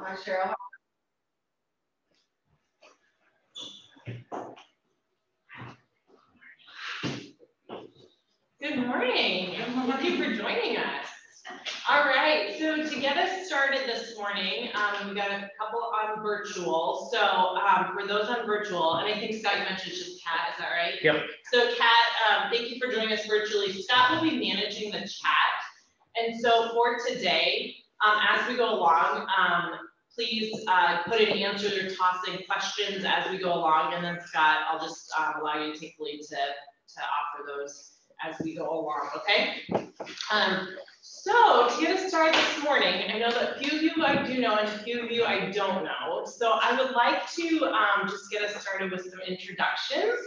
Hi, Cheryl. Good morning. Thank you for joining us. All right, so to get us started this morning, we've got a couple on virtual. So for those on virtual, and I think Scott, you mentioned it's just Kat, is that right? Yep. So Kat, thank you for joining us virtually. Scott will be managing the chat. And so for today, as we go along, please put in answers or toss in questions as we go along. And then Scott, I'll just allow you to take the lead to offer those as we go along, okay? So to get us started this morning, I know that a few of you I do know and a few of you I don't know. So I would like to just get us started with some introductions,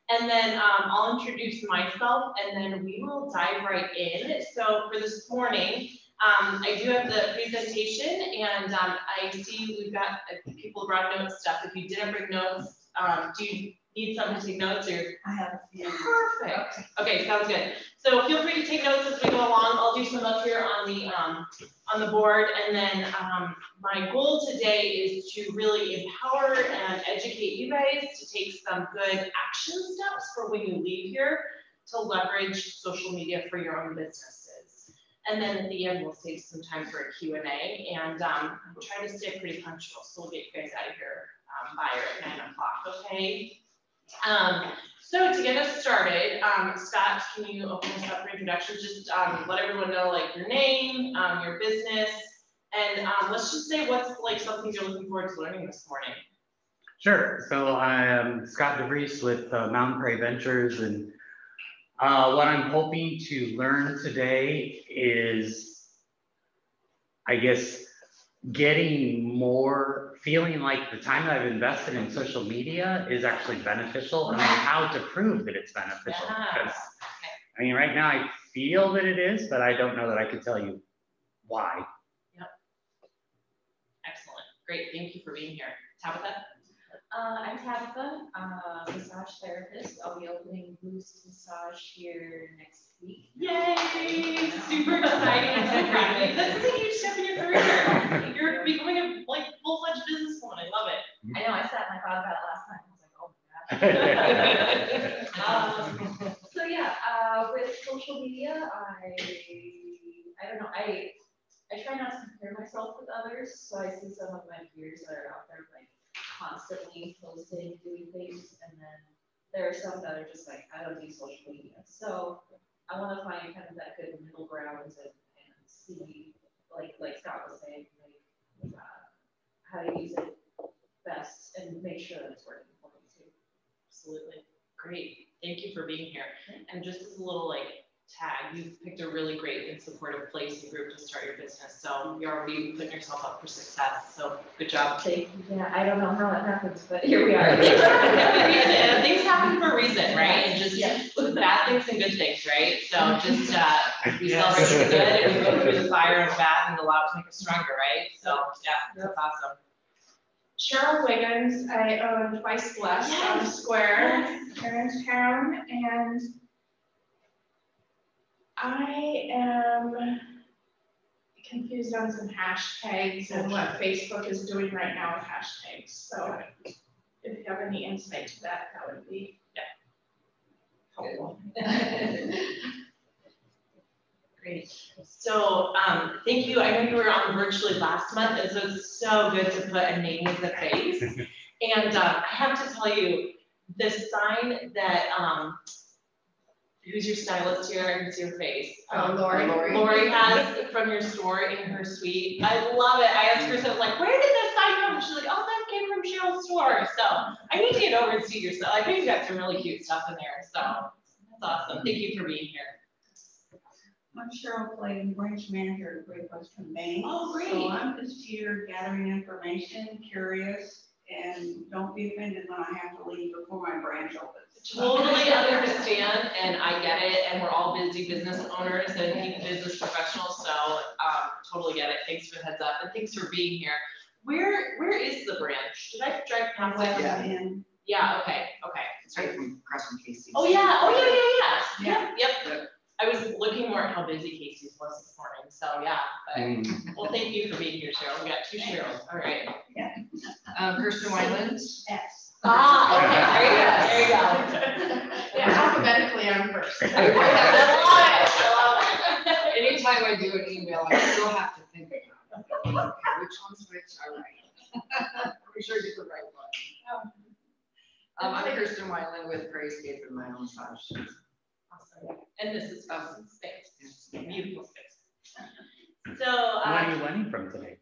and then I'll introduce myself, and then we will dive right in. So for this morning, I do have the presentation, and I see we've got people brought notes stuff. If you didn't bring notes, do you need something to take notes, or? I have. Yeah. Perfect. Okay, sounds good. So feel free to take notes as we go along. I'll do some up here on the board, and then my goal today is to really empower and educate you guys to take some good action steps for when you leave here to leverage social media for your own businesses. And then at the end, we'll save some time for a Q&A, and we'll try to stay pretty punctual, so we'll get you guys out of here by or at 9 o'clock, okay? So to get us started, Scott, can you open us up for introductions? Just let everyone know like your name, your business, and let's just say what's like something you're looking forward to learning this morning. Sure. So I'm Scott DeVries with Mountain Prairie Ventures, and what I'm hoping to learn today is, I guess, getting more, feeling like the time that I've invested in social media is actually beneficial, and how to prove that it's beneficial. Because, I mean, right now I feel that it is, but I don't know that I could tell you why. Yep. Excellent. Great. Thank you for being here. Tabitha? I'm Tabitha, massage therapist. I'll be opening Boost Massage here next week. Yay! Super exciting. I'm so proud of you. This is a huge step in your career. You're becoming a like full-fledged businesswoman. I love it. I know, I sat and I thought about it last time. I was like, oh my gosh. So yeah, with social media, I don't know, I try not to compare myself with others. So I see some of my peers that are out there like constantly posting, doing things, and then there are some that are just like, I don't use social media. So I want to find kind of that good middle ground and see, like Scott was saying, like how to use it best and make sure that it's working for me too. Absolutely. Great. Thank you for being here. And just as a little like tag, you've picked a really great and supportive place and group to start your business. So you're already putting yourself up for success. So good job. Yeah, I don't know how it happens, but here we are. Things happen for a reason, right? And just bad things and good things, right? So just we celebrate the good and we go through the fire and bad and allow it to make us stronger, right? So yeah, that's awesome. Cheryl Wiggins, I own Twice Blessed on the Square here in town, and I am confused on some hashtags and what Facebook is doing right now with hashtags. So if you have any insight to that, that would be helpful. Great. So thank you. I know you were on virtually last month, and so it's so good to put a name with a face. And I have to tell you, the sign that who's your stylist here? I can see your face. Lori has from your store in her suite. I love it. I asked her, so like, where did this sign come from? She's like, oh, that came from Cheryl's store. So I need to get over and see your stuff. I think you've got some really cute stuff in there. So that's awesome. Thank you for being here. I'm Cheryl Clayton, branch manager at Great Western Bank. Oh, great. So I'm just here gathering information, curious, and don't be offended when I have to leave before my branch opens. Totally understand, and I get it, and we're all busy business owners and business professionals, so totally get it. Thanks for the heads up, and thanks for being here. Where is the branch? Did I drive past it? Yeah, okay. It's right from across from Casey's. Oh yeah. Yep. I was looking more at how busy Casey's was this morning, so yeah, but, well, thank you for being here, Cheryl. We got 2 Cheryls, all right. Kirsten Wyland. Yes. Ah, okay, there you go. Yeah, alphabetically I'm first. I love it. Anytime I do an email, I still have to think about it. Okay, which one's which? All right. Be sure to get the right one. I'm Kirsten Wyland with Praisescape in my own massage. Awesome. And this is space. Beautiful space. So, What are you learning from today?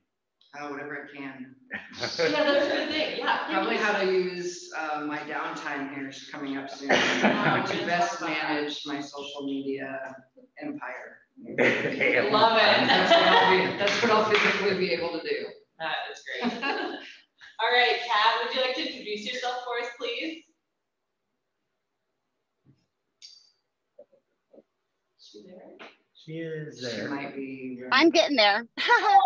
Whatever I can. yeah, that's a good thing. Yeah. Probably how to use my downtime here is coming up soon to best manage my social media empire. Love it. That's what I'll physically be able to do. That is great. All right, Kat, would you like to introduce yourself for us, please? Is she there? She is She there. might be. I'm getting there.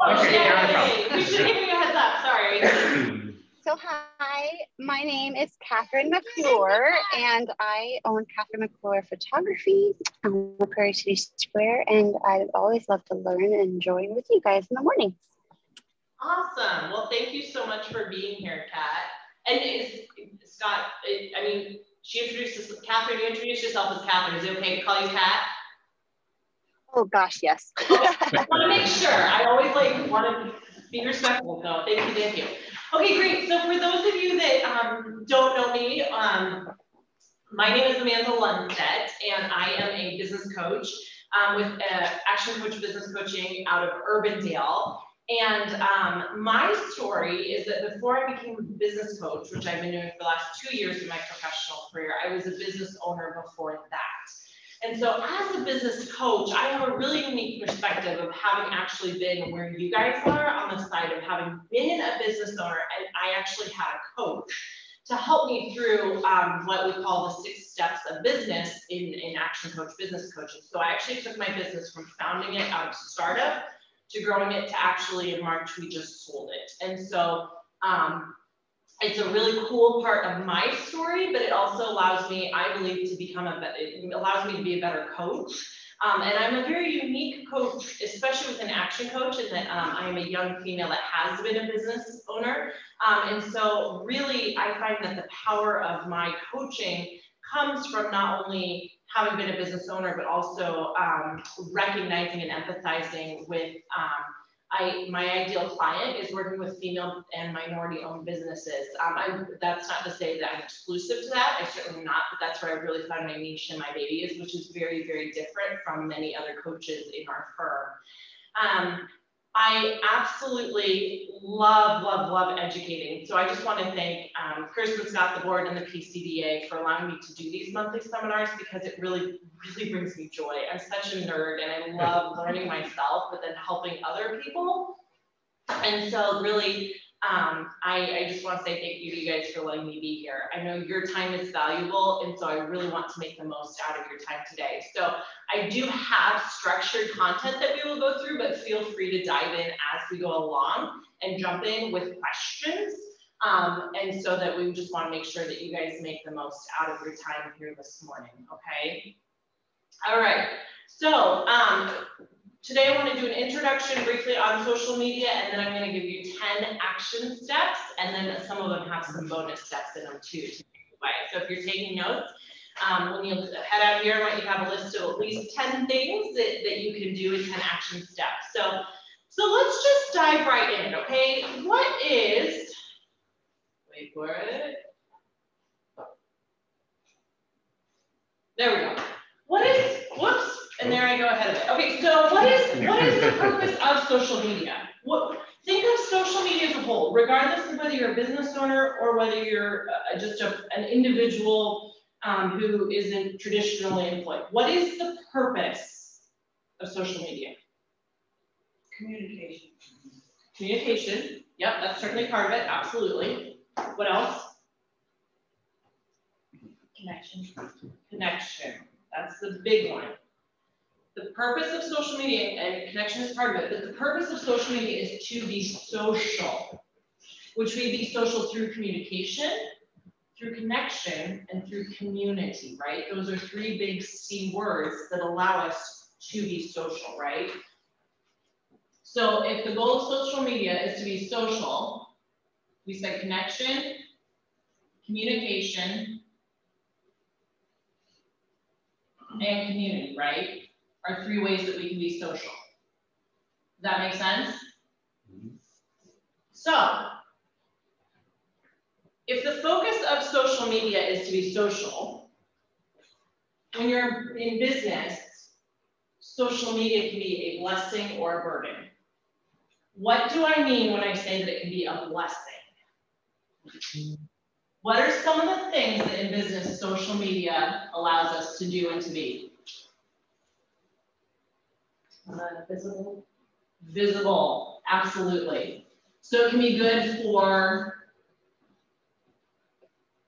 Okay, Yay. We should give you a heads up, sorry. So hi, my name is Catherine McClure, and I own Catherine McClure Photography. I'm a Prairie City Square, and I've always loved to learn and join with you guys in the morning. Awesome. Well, thank you so much for being here, Kat. And is Scott, I mean, she introduced us, Catherine, you introduced yourself as Catherine. Is it okay to call you Kat? Oh gosh, yes. I want to make sure. I always want to be respectful, so thank you. Okay, great. So for those of you that don't know me, my name is Amanda Lundstedt, and I am a business coach with Action Coach Business Coaching out of Urbandale. And my story is that before I became a business coach, which I've been doing for the last 2 years in my professional career, I was a business owner before that. And so as a business coach, I have a really unique perspective of having actually been where you guys are on the side of having been a business owner, and I actually had a coach to help me through what we call the 6 steps of business in Action Coach Business Coaching. So I actually took my business from founding it out of startup to growing it to actually in March, we just sold it. And so it's a really cool part of my story, but it also allows me, I believe, to become it allows me to be a better coach. And I'm a very unique coach, especially with an Action Coach, in that I am a young female that has been a business owner. And so really, I find that the power of my coaching comes from not only having been a business owner, but also recognizing and empathizing with my ideal client is working with female and minority-owned businesses. That's not to say that I'm exclusive to that. I certainly am not, but that's where I really found my niche and my baby is, which is very, very different from many other coaches in our firm. I absolutely love educating. So I just want to thank Kirsten, Scott, the board, and the PCDA for allowing me to do these monthly seminars, because it really brings me joy. I'm such a nerd, and I love learning myself, but then helping other people. And so really, I just want to say thank you to you guys for letting me be here. I know your time is valuable, and so I really want to make the most out of your time today. So I do have structured content that we will go through, but feel free to dive in as we go along and jump in with questions. And so that we just want to make sure that you guys make the most out of your time here this morning, okay? All right, so today I want to do an introduction briefly on social media, and then I'm going to give you 10 action steps, and then some of them have some bonus steps in them too to take away. So if you're taking notes, when you head out here, I want you to have a list of at least 10 things that you can do in 10 action steps. So let's just dive right in, okay? What is, wait for it. There we go. What is, whoops. And there I go ahead of it. Okay, so what is the purpose of social media? Think of social media as a whole, regardless of whether you're a business owner or whether you're just an individual who isn't traditionally employed. What is the purpose of social media? Communication. Communication. Yep, that's certainly part of it. Absolutely. What else? Connection. Connection. That's the big one. The purpose of social media, and connection is part of it, but the purpose of social media is to be social, which may be social through communication, through connection, and through community, right? Those are three big C words that allow us to be social, right? So if the goal of social media is to be social, we said connection, communication, and community, right? Are three ways that we can be social. Does that make sense? So, if the focus of social media is to be social, when you're in business, social media can be a blessing or a burden. What do I mean when I say that it can be a blessing? What are some of the things that in business social media allows us to do and to be? Visible. Visible, absolutely. So it can be good for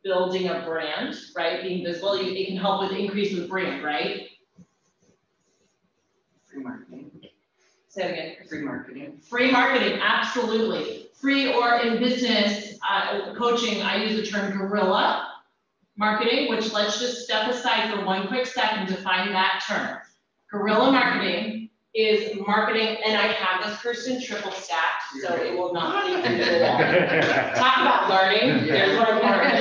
building a brand, right? Being visible, it can help with increase with brand, right? Free marketing. Say it again. Free marketing. Free marketing, absolutely. Free, or in business coaching, I use the term guerrilla marketing, which let's just step aside for one quick second to define that term. Guerrilla marketing is marketing, and I have this person triple stacked, so it will not leave the wall. Talk about learning. There's what I'm learning.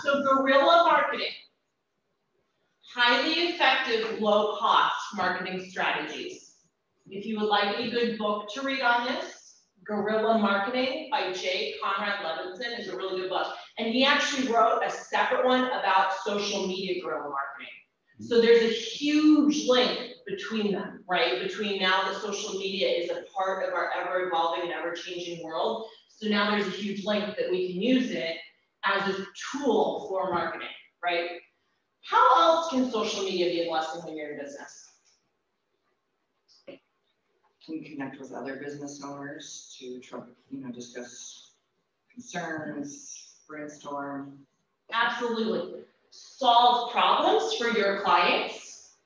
So guerrilla marketing, highly effective, low cost marketing strategies. If you would like a good book to read on this, Guerrilla Marketing by J. Conrad Levinson is a really good book. And he actually wrote a separate one about social media guerrilla marketing. So there's a huge link between them, right? Between now that social media is a part of our ever evolving and ever changing world. So now there's a huge link that we can use it as a tool for marketing, right? How else can social media be a blessing when you're in business? Can you connect with other business owners to try, discuss concerns, brainstorm? Absolutely. Solve problems for your clients.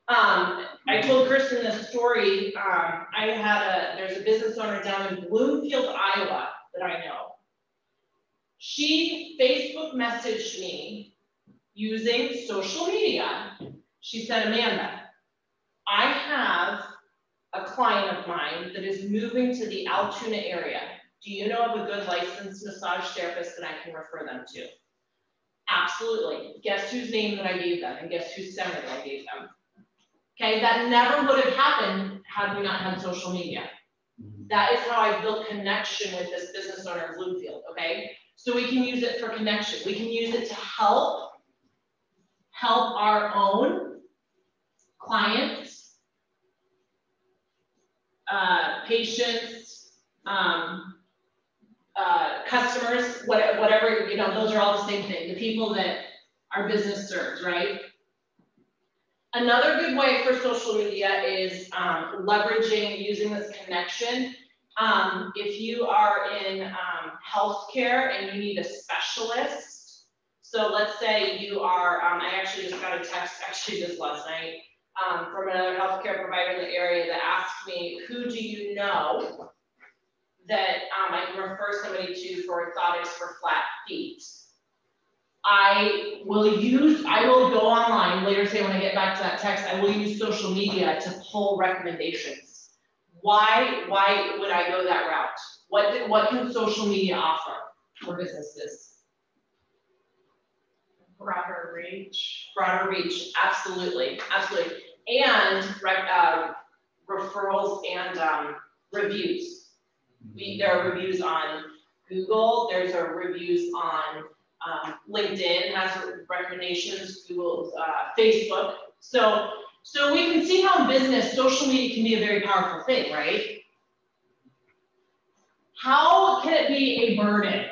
I told Kristen this story. There's a business owner down in Bloomfield, Iowa that I know. She Facebook messaged me using social media. She said, Amanda, I have a client of mine that is moving to the Altoona area. Do you know of a good licensed massage therapist that I can refer them to? Absolutely. Guess whose name that I gave them, and guess whose center that I gave them? Okay, that never would have happened had we not had social media. That is how I built connection with this business owner in Bloomfield, okay? So we can use it for connection. We can use it to help our own clients, patients, customers, whatever, those are all the same thing, the people that our business serves, right? Another good way for social media is leveraging, using this connection. If you are in healthcare and you need a specialist, so let's say you are, I actually just got a text, just last night, from another healthcare provider in the area that asked me, who do you know that I can refer somebody to for orthotics for flat feet? I will go online later today when I get back to that text. I will use social media to pull recommendations. Why would I go that route? What can social media offer for businesses? Broader reach. Broader reach, absolutely, absolutely. And referrals and reviews. There are reviews on Google, there's reviews on LinkedIn has recommendations, Google, Facebook. So we can see how in business, social media can be a very powerful thing, right? How can it be a burden?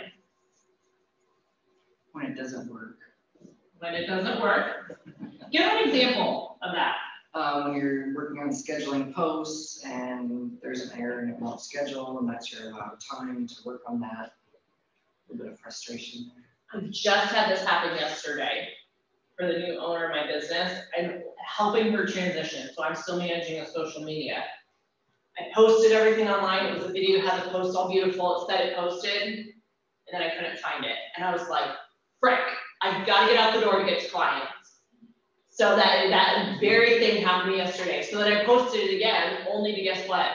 When it doesn't work. When it doesn't work? Give an example of that. When you're working on scheduling posts and there's an error and it won't schedule, and that's your allowed time to work on that. A little bit of frustration there. I've just had this happen yesterday for the new owner of my business. I'm helping her transition, so I'm still managing the social media. I posted everything online. It was a video, had the post all beautiful. It said it posted. and then I couldn't find it. And I was like, frick, I've got to get out the door to get to clients. So that very thing happened to me yesterday. So then I posted it again, only to guess what?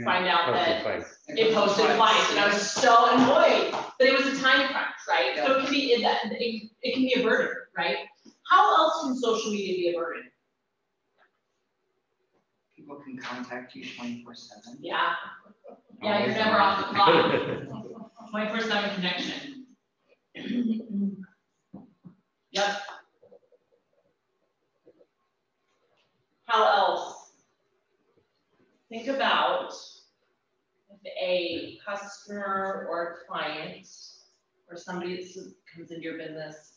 Find out that it posted twice, and I was so annoyed. But it was a time crunch, right? Yeah. So it can be it can be a burden, right? How else can social media be a burden? People can contact you 24/7. Yeah. Yeah, you're never off the clock. 24/7 connection. Yep. How else? Think about if a customer or a client or somebody that comes into your business.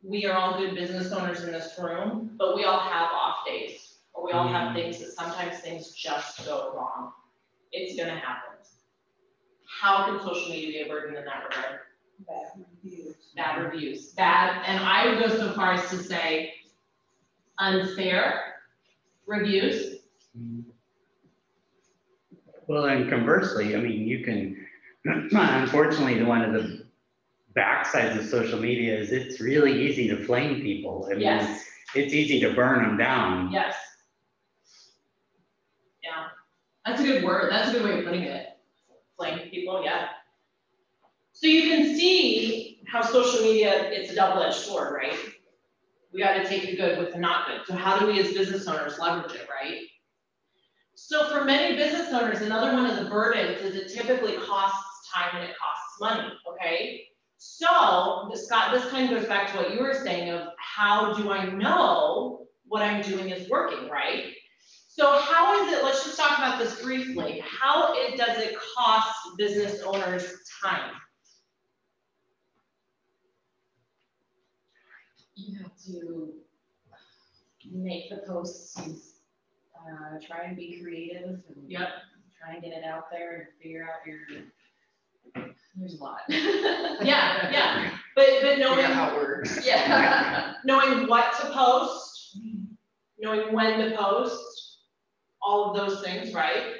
We are all good business owners in this room, but we all have off days, or we all have things that sometimes things just go wrong. It's gonna happen. How can social media be a burden in that regard? Bad reviews. Bad reviews. Bad, and I would go so far as to say unfair reviews. Well, and conversely, I mean, you can, unfortunately, one of the backsides of social media is it's really easy to flame people. I mean, Yes. It's easy to burn them down. Yes. Yeah. That's a good word. That's a good way of putting it. Flame people, yeah. So you can see how social media, it's a double-edged sword, right? We got to take the good with the not good. So how do we as business owners leverage it, right? So for many business owners, another one of the burdens is it typically costs time and it costs money, okay? So, Scott, this kind of goes back to what you were saying of how do I know what I'm doing is working, right? So how is it, let's just talk about this briefly. How does it cost business owners time? You have to make the posts, try and be creative and try and get it out there and figure out there's a lot. Yeah. But knowing how it works. Yeah. Knowing what to post, knowing when to post, all of those things, right?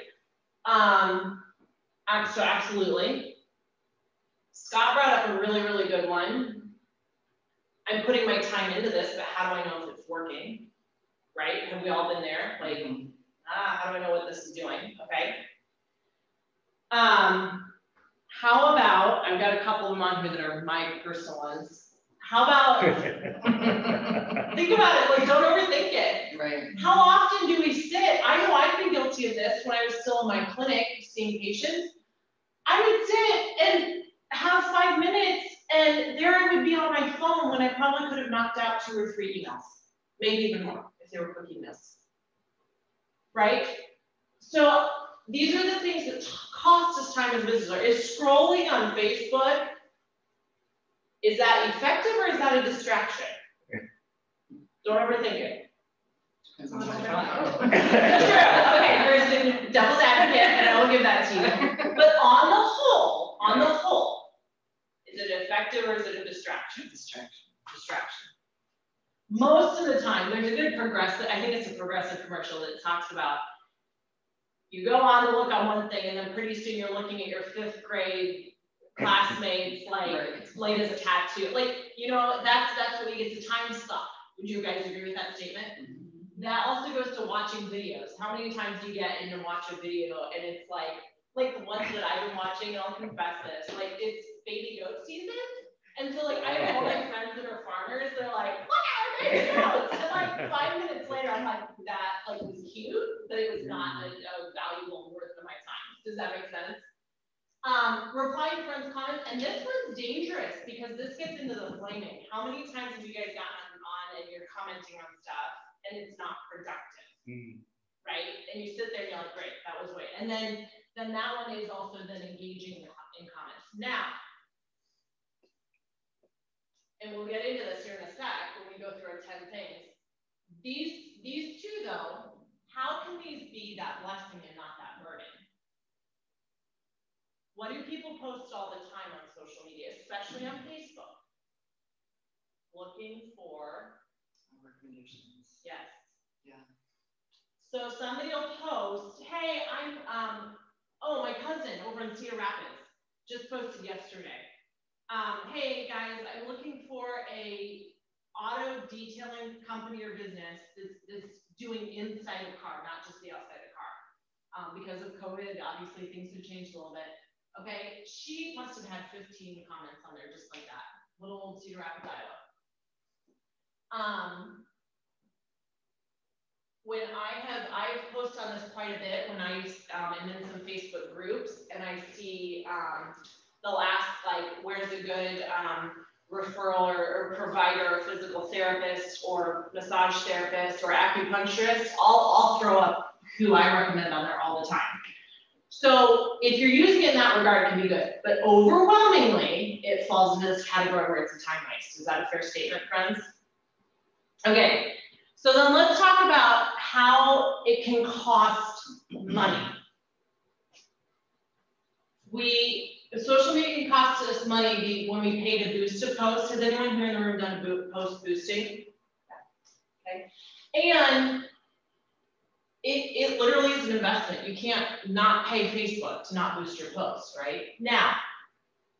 So absolutely. Scott brought up a really, really good one. I'm putting my time into this, but how do I know if it's working? Right? Have we all been there? Like, how do I know what this is doing? Okay. How about, I've got a couple of them on here that are my personal ones. How about, think about it, like don't overthink it. Right. How often do we sit? I know I've been guilty of this when I was still in my clinic seeing patients. I would sit and have 5 minutes and there I would be on my phone when I probably could have knocked out 2 or 3 emails, maybe even more if they were quick emails, right? So these are the things that cost us time as business owners. Is scrolling on Facebook, is that effective or is that a distraction? Don't overthink it. Depends on what True. Okay, there's the devil's advocate, and I will give that to you. But on the whole, is it effective or is it a distraction? Distraction. Most of the time, there's a good progressive, I think it's a progressive commercial that talks about you go on to look on one thing and then pretty soon you're looking at your 5th grade classmates, like laid as a tattoo. Like, you know, that's what we get to time stop. Would you guys agree with that statement? Mm-hmm. That also goes to watching videos. How many times do you get in and watch a video and it's like the ones that I've been watching, and I'll confess this, like it's baby goat season. And so like I have all my friends that are farmers, they're like, look at our baby goats. And like 5 minutes later, I'm like, that like was cute, but it was not a valuable worth of my time. Does that make sense? Replying to friends' comments, and this one's dangerous because this gets into the flaming. How many times have you guys gotten on and you're commenting on stuff and it's not productive, right? And you sit there and you're like, great, that was great. And then that one is also then engaging in comments. Now, and we'll get into this here in a sec when we go through our 10 things. These two though, how can these be that blessing and not that burden? What do people post all the time on social media, especially on Facebook? Looking for recommendations. Yes. Yeah. So somebody will post, hey, I'm oh, my cousin over in Cedar Rapids just posted yesterday. Hey guys, I'm looking for a auto detailing company or business that's doing inside the car, not just the outside the car. Because of COVID, obviously things have changed a little bit. Okay, she must have had 15 comments on there just like that. Little old Cedar Rapids, Iowa. When I've posted on this quite a bit when I am in some Facebook groups, and I see they'll ask like, where's a good referral or provider, or physical therapist, or massage therapist, or acupuncturist. I'll throw up who I recommend on there all the time. So if you're using it in that regard, it can be good. But overwhelmingly, it falls into this category where it's a time waste. Is that a fair statement, friends? Okay. So then let's talk about how it can cost money. Social media can cost us money when we pay to boost a post. Has anyone here in the room done a post boosting? Okay. And it literally is an investment. You can't not pay Facebook to not boost your posts, right? Now,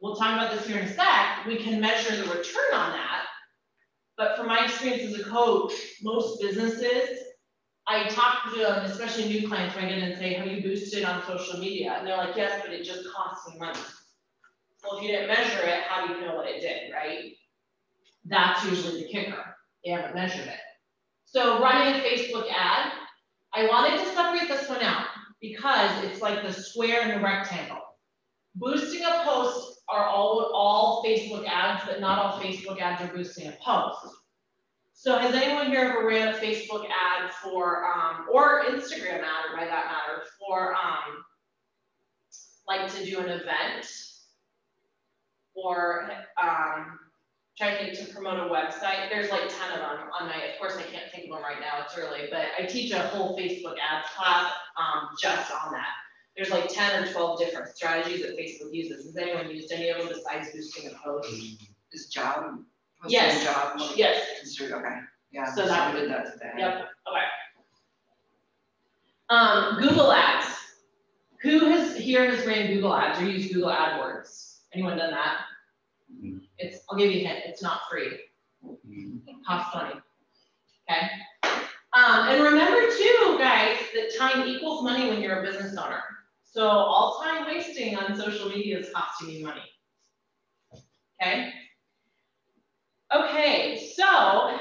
we'll talk about this here in a sec. We can measure the return on that. But from my experience as a coach, most businesses, I talk to them, especially new clients, when I get in and say, have you boosted on social media? And they're like, yes, but it just costs me money. Well, if you didn't measure it, how do you know what it did, right? That's usually the kicker. They haven't measured it. So running a Facebook ad, I wanted to separate this one out because it's like the square and the rectangle. Boosting a post are all Facebook ads, but not all Facebook ads are boosting a post. So has anyone here ever ran a Facebook ad for, or Instagram ad, or by that matter, for like to do an event, or trying to promote a website? There's like 10 of them on my, of course I can't think of them right now, it's early, but I teach a whole Facebook ads class just on that. There's like 10 or 12 different strategies that Facebook uses. Has anyone used any of them besides boosting a post? Is job? Yes. Job? Yes. Okay. Yeah. So that we did that today. Yep. Okay. Google Ads. Who here has ran Google Ads or used Google AdWords? Anyone done that? I'll give you a hint. It's not free. It costs money. Okay. And remember too, guys, that time equals money when you're a business owner. So all time wasting on social media is costing you money. Okay. Okay, so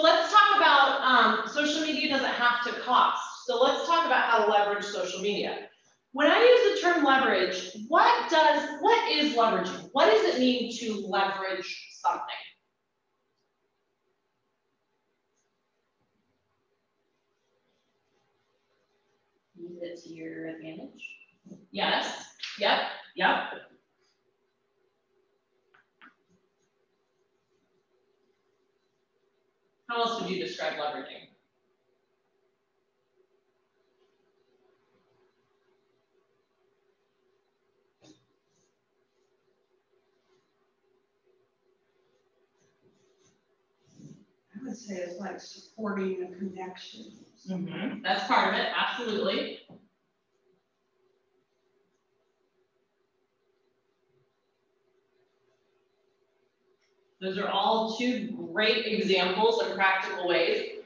let's talk about social media doesn't have to cost. So let's talk about how to leverage social media. When I use the term leverage, what is leveraging? What does it mean to leverage something? Use it to your advantage? Yes. Yep. How else would you describe leveraging? I would say it's like supporting the connection. Mm-hmm. That's part of it, absolutely. Those are all two great examples and practical ways.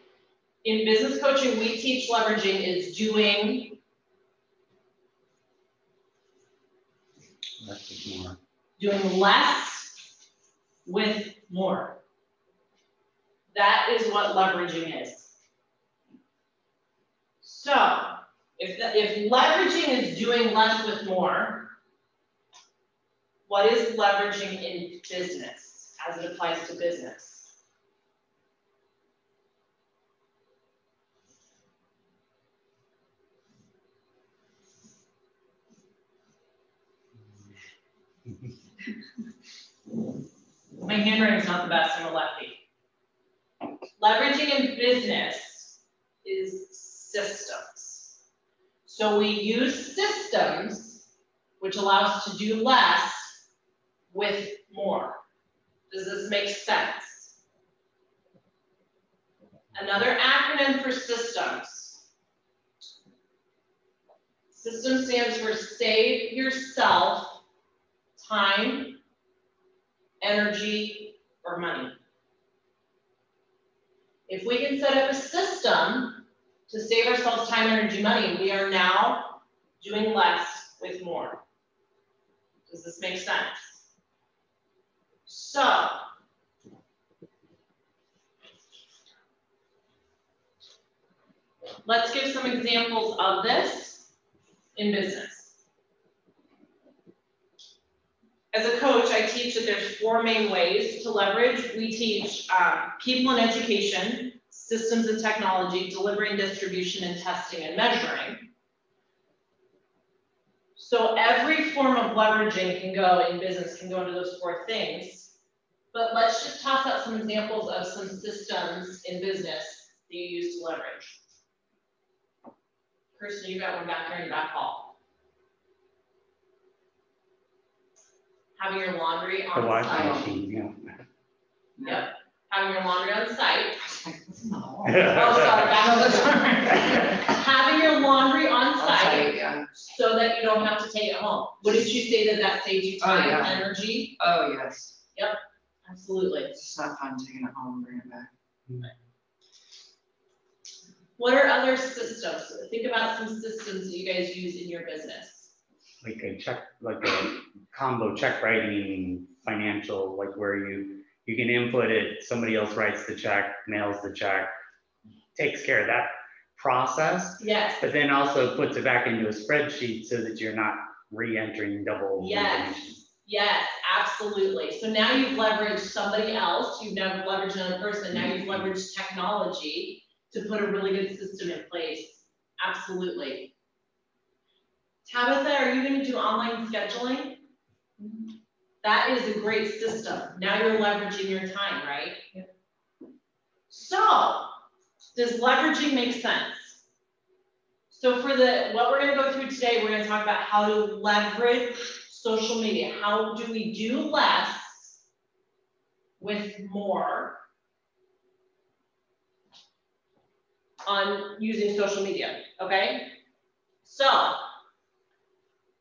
In business coaching, we teach leveraging is doing less with more. That is what leveraging is. So, if leveraging is doing less with more, what is leveraging in business as it applies to business? My handwriting's not the best, I'm a lefty. Leveraging in business is systems. So we use systems, which allow us to do less with more. Does this make sense? Another acronym for systems. System stands for save yourself time, energy, or money. If we can set up a system to save ourselves time, energy, money, we are now doing less with more. Does this make sense? So, let's give some examples of this in business. As a coach, I teach that there's 4 main ways to leverage. We teach people and education, systems and technology, delivery and distribution, and testing and measuring. So every form of leveraging can go in business, can go into those 4 things. But let's just toss out some examples of some systems in business that you use to leverage. Kirsten, you got one back here in the back hall. Having your laundry on The site. washing machine, yeah. Yep. Having your laundry on site. No. Oh, sorry, back on the door. Having your laundry on site Yeah. so that you don't have to take it home. Wouldn't you say that that saves you time, Oh, yeah. energy? Oh, yes. Absolutely. It's not fun taking it home and bringing it back. What are other systems? Think about some systems that you guys use in your business. Like a combo check writing financial, like where you can input it, somebody else writes the check, mails the check, takes care of that process, Yes. but then also puts it back into a spreadsheet so that you're not re-entering double information. Yes, absolutely. So now you've leveraged somebody else, you've never leveraged another person, now you've leveraged technology to put a really good system in place. Absolutely. Tabitha, are you going to do online scheduling? That is a great system. Now you're leveraging your time, right? Yep. So, does leveraging make sense? So for what we're going to go through today, we're going to talk about how to leverage social media. How do we do less with more on using social media, okay? So,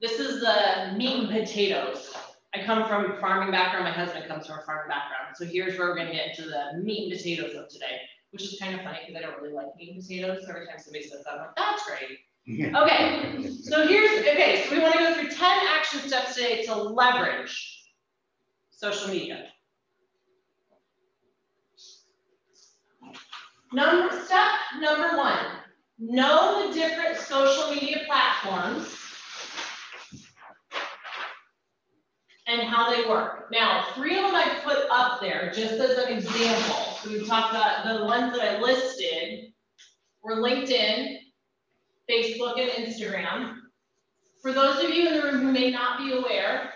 this is the meat and potatoes. I come from a farming background, my husband comes from a farming background. So here's where we're gonna get into the meat and potatoes of today, which is kind of funny because I don't really like meat and potatoes. So every time somebody says that, I'm like, that's great. Okay, so so we wanna go through 10 action steps today to leverage social media. Step number 1, know the different social media platforms and how they work. Now, 3 of them I put up there just as an example. So we've talked about the ones that I listed were LinkedIn, Facebook, and Instagram. For those of you in the room who may not be aware,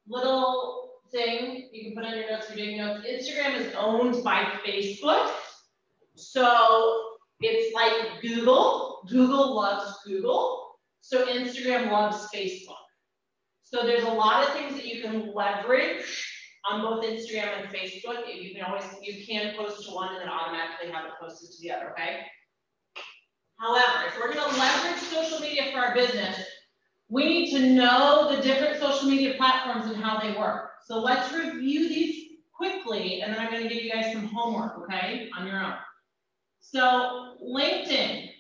little thing you can put on your notes for doing notes, Instagram is owned by Facebook. So it's like Google. Google loves Google. So Instagram loves Facebook. So there's a lot of things that you can leverage on both Instagram and Facebook. You can post to one and then automatically have it posted to the other, okay? However, if we're gonna leverage social media for our business, we need to know the different social media platforms and how they work. So let's review these quickly, and then I'm gonna give you guys some homework, okay, on your own. So LinkedIn,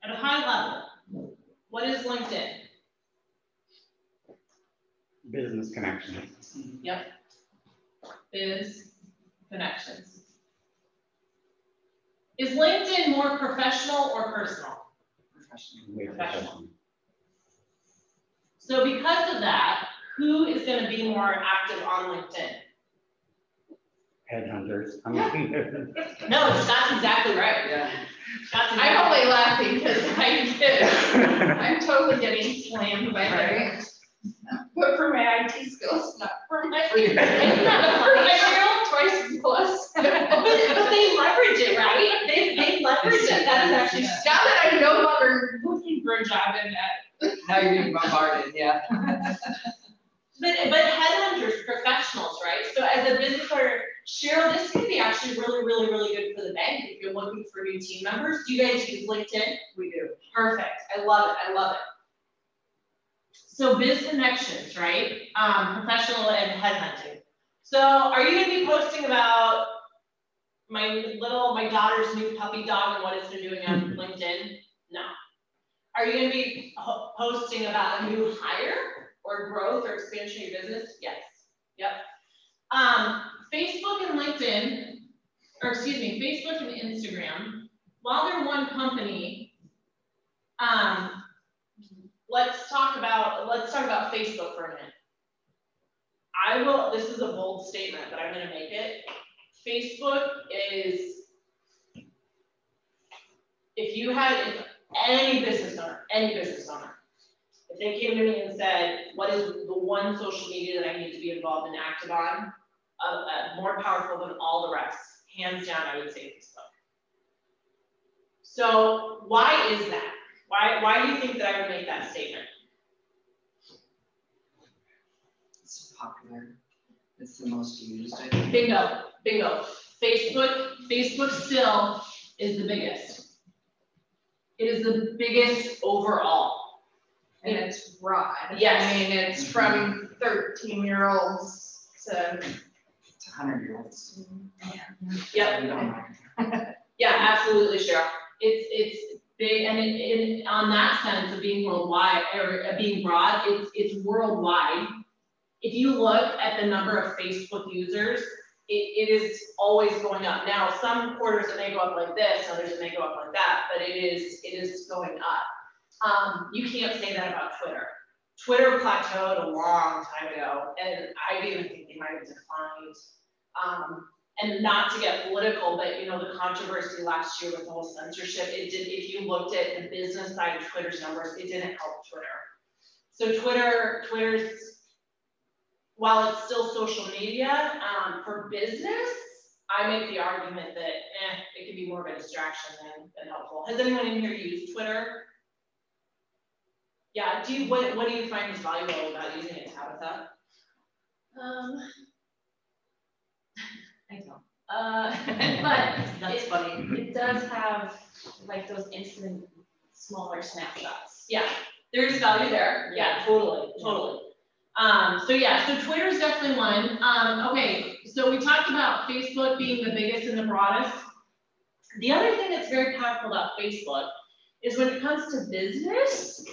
at a high level, what is LinkedIn? Business connections. Yep. Biz connections. Is LinkedIn more professional or personal? Professional. So because of that, who is going to be more active on LinkedIn? Headhunters. No, that's exactly right. Yeah. That's exactly I'm only laughing because I'm totally getting slammed by that. But for my IT skills, not for my Isn't that funny? twice plus. But they leverage it, right? They leverage it. That is actually Now that I'm no longer looking for a job in that. Now you're getting bombarded, yeah. But headhunters, professionals, right? So as a business owner, Cheryl, this can be actually really, really, really good for the bank if you're looking for new team members. Do you guys use LinkedIn? We do. Perfect. I love it. I love it. So biz connections, right? Professional and headhunting. So are you gonna be posting about my daughter's new puppy dog and what it's been doing on LinkedIn? No. Are you gonna be posting about a new hire or growth or expansion of your business? Yes. Yep. Facebook and LinkedIn, or excuse me, Facebook and Instagram, while they're one company, let's talk about Facebook for a minute. This is a bold statement, but I'm gonna make it. Facebook is, if any business owner, if they came to me and said, what is the one social media that I need to be involved and active on, more powerful than all the rest, hands down, I would say Facebook. So why is that? Why do you think that I would make that statement? It's popular. It's the most used, I think. Bingo, bingo. Facebook still is the biggest. It is the biggest overall. And it's broad. Yes. I mean, it's from 13-year-olds to 100-year-olds. Yep. Yeah, absolutely, Cheryl. It's big, and in on that sense of being worldwide or being broad, it's worldwide. If you look at the number of Facebook users, it is always going up. Now, some quarters it may go up like this, others it may go up like that, but it is going up. You can't say that about Twitter. Twitter plateaued a long time ago, and I even think they might have declined. And not to get political, but you know, the controversy last year with the whole censorship, if you looked at the business side of Twitter's numbers, it didn't help Twitter. So Twitter's, while it's still social media, for business, I make the argument that it could be more of a distraction than helpful. Has anyone in here used Twitter? Yeah, what do you find is valuable about using it, Tabitha? I don't. But That's funny. It does have like those instant smaller snapshots. Yeah, there's value there. Yeah, totally. So Twitter's definitely one. Okay, so we talked about Facebook being the biggest and the broadest. The other thing that's very powerful about Facebook is when it comes to business,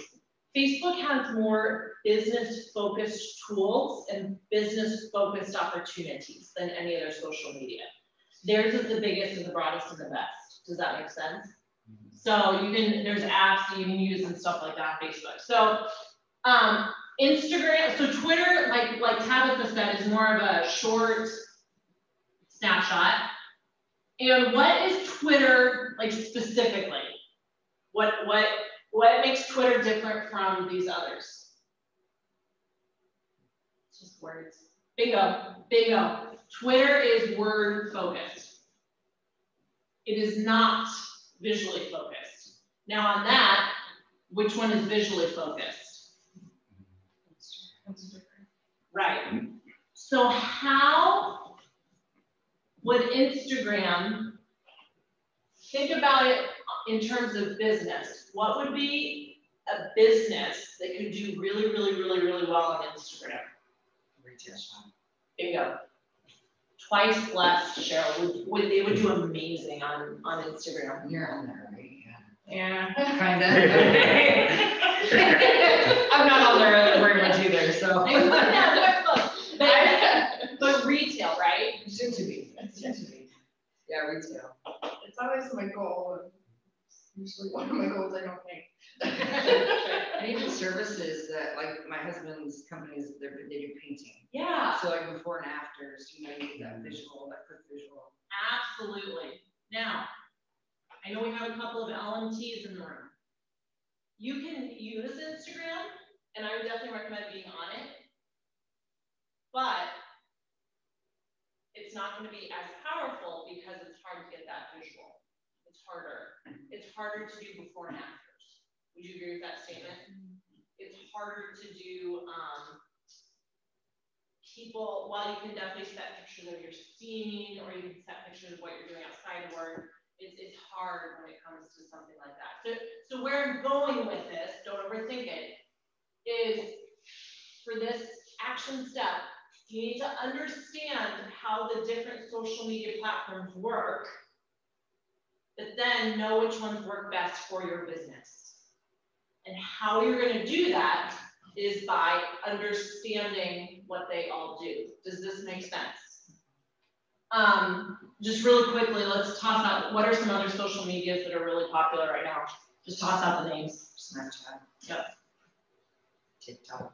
Facebook has more business-focused tools and business-focused opportunities than any other social media. Theirs is the biggest and the broadest and the best. Does that make sense? So there's apps that you can use and stuff like that on Facebook. So Instagram, so Twitter, like Tabitha said, is more of a short snapshot. And what is Twitter like specifically? What makes Twitter different from these others? It's just words. Bingo, bingo. Twitter is word focused. It is not visually focused. Now on that, which one is visually focused? Right. So how would Instagram think about it in terms of business? What would be a business that could do really, really, really, really well on Instagram? Retail shop. Bingo. Twice less, Cheryl. They would do amazing on Instagram. You're on there, right? yeah. Kind of. I'm not on there very much either, so. But retail, right? It should to be. Yeah, retail. It's always my goal, and usually one of my goals I don't make. And even services that, like my husband's companies, they do painting. Yeah. So like before and afters, you get that visual, that quick visual. Absolutely. Now, I know we have a couple of LMTs in the room. You can use Instagram, and I would definitely recommend being on it, but it's not going to be as powerful because it's hard to get that visual. It's harder. It's harder to do before and afters. Would you agree with that statement? It's harder to do people, while you can definitely set pictures of your scene, or you can set pictures of what you're doing outside of work, it's hard when it comes to something like that. So where I'm going with this, don't overthink it, is for this action step, you need to understand how the different social media platforms work, but then know which ones work best for your business. And how you're going to do that is by understanding what they all do. Does this make sense? Just really quickly, let's toss out, what are some other social medias that are really popular right now? Just toss out the names. Snapchat. Yep. TikTok.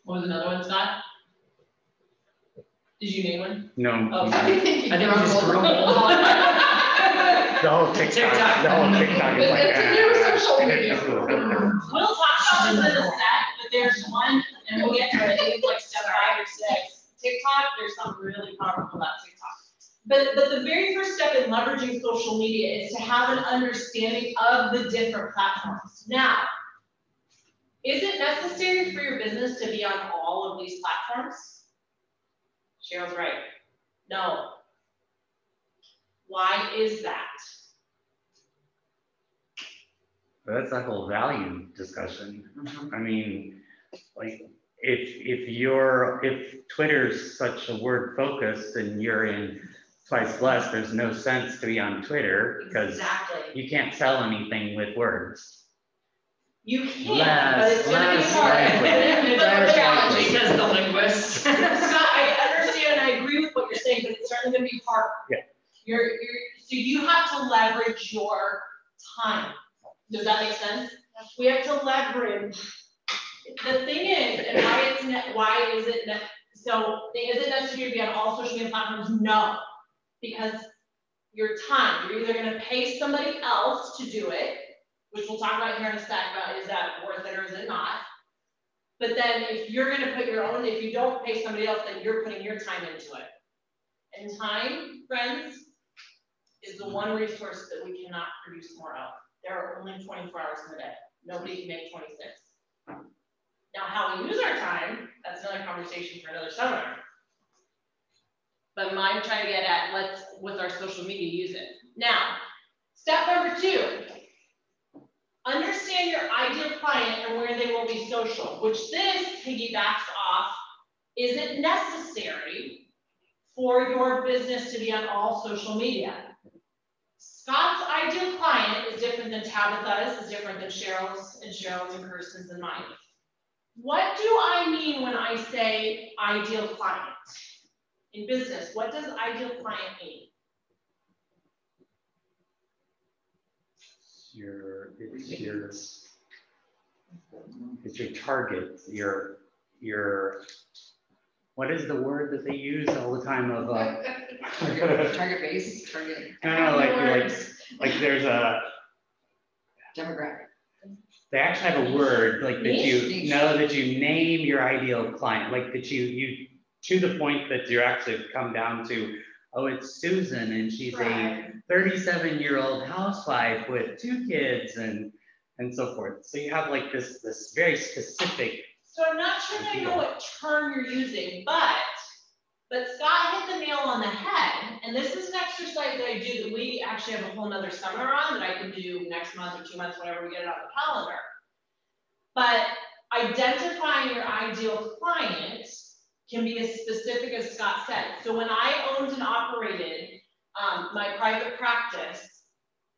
What was another one, Scott? Did you name one? No. Oh, sorry. I think just The whole TikTok, the whole TikTok is like. It's a new social media. We'll talk about this in a sec, but there's one, and we'll get to it, I think it's like step 5 or 6. TikTok, there's something really powerful about TikTok. But the very first step in leveraging social media is to have an understanding of the different platforms. Now, is it necessary for your business to be on all of these platforms? Cheryl's right. No. Why is that? That's a whole value discussion. I mean, like, if Twitter's such a word focus and you're in twice less, there's no sense to be on Twitter because Exactly. you can't sell anything with words. You can, but it's going to be hard. Less likely. Says the linguist. Scott, I understand and I agree with what you're saying, but it's certainly going to be hard. Yeah. So you have to leverage your time. Does that make sense? We have to leverage. The thing is, and why is it necessary to be on all social media platforms? No, because your time, you're either going to pay somebody else to do it, which we'll talk about here in a sec about is that worth it or is it not. But then if you're going to put your own, if you don't pay somebody else, then you're putting your time into it. And time, friends, is the one resource that we cannot produce more of. There are only 24 hours in the day. Nobody can make 26. Now, how we use our time, that's another conversation for another seminar. But I'm trying to get at, let's, with our social media, use it. Now, step number 2, understand your ideal client and where they will be social, which this piggybacks off, is it necessary for your business to be on all social media? Scott's ideal client is different than Tabitha's, is different than Cheryl's and Kirsten's and mine. What do I mean when I say ideal client? In business, what does ideal client mean? It's your target, your what is the word that they use all the time of Target base, target. No, like there's a Demographic. they actually have a word like that Niche. that you name your ideal client, like that you to the point that you actually come down to, oh, it's Susan and she's a 37-year-old housewife with 2 kids and so forth. So you have like this very specific. So I'm not sure that I know what term you're using, but Scott hit the nail on the head. And this is an exercise that I do that we actually have a whole nother seminar on that I can do next month or 2 months, whenever we get it on the calendar. But identifying your ideal client can be as specific as Scott said. So when I owned and operated my private practice,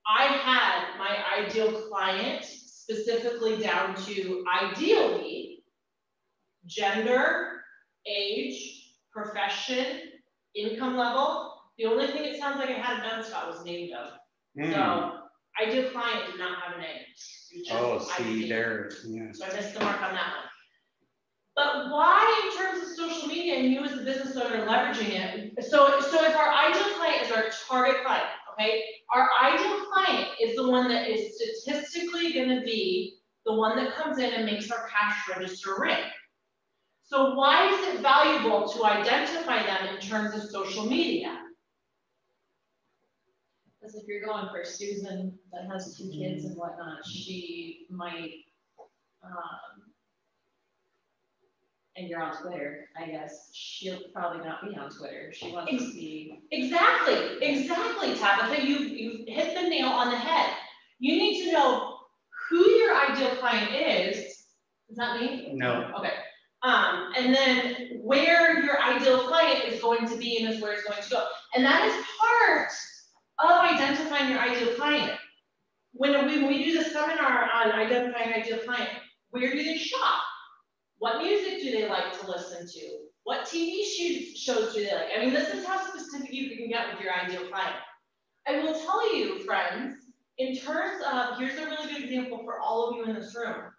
I had my ideal client specifically down to ideally gender, age, profession, income level. The only thing it sounds like I hadn't done, Scott, was name of. So ideal client did not have a name. Oh, see there, yeah. So I missed the mark on that one. But why, in terms of social media and you as a business owner leveraging it? So if our ideal client is our target client, okay? Our ideal client is the one that is statistically going to be the one that comes in and makes our cash register ring. So why is it valuable to identify them in terms of social media? Because if you're going for Susan that has 2 kids and whatnot, she might, and you're on Twitter, I guess, she'll probably not be on Twitter. She wants to see. Exactly, Tabitha, you hit the nail on the head. You need to know who your ideal client is, Is that me? No. Okay. And then where your ideal client is going to be and is where it's going to go. And that is part of identifying your ideal client. When we do the seminar on identifying ideal client, where do they shop? What music do they like to listen to? What TV shows do they like? I mean, this is how specific you can get with your ideal client. I will tell you, friends, in terms of, here's a really good example for all of you in this room.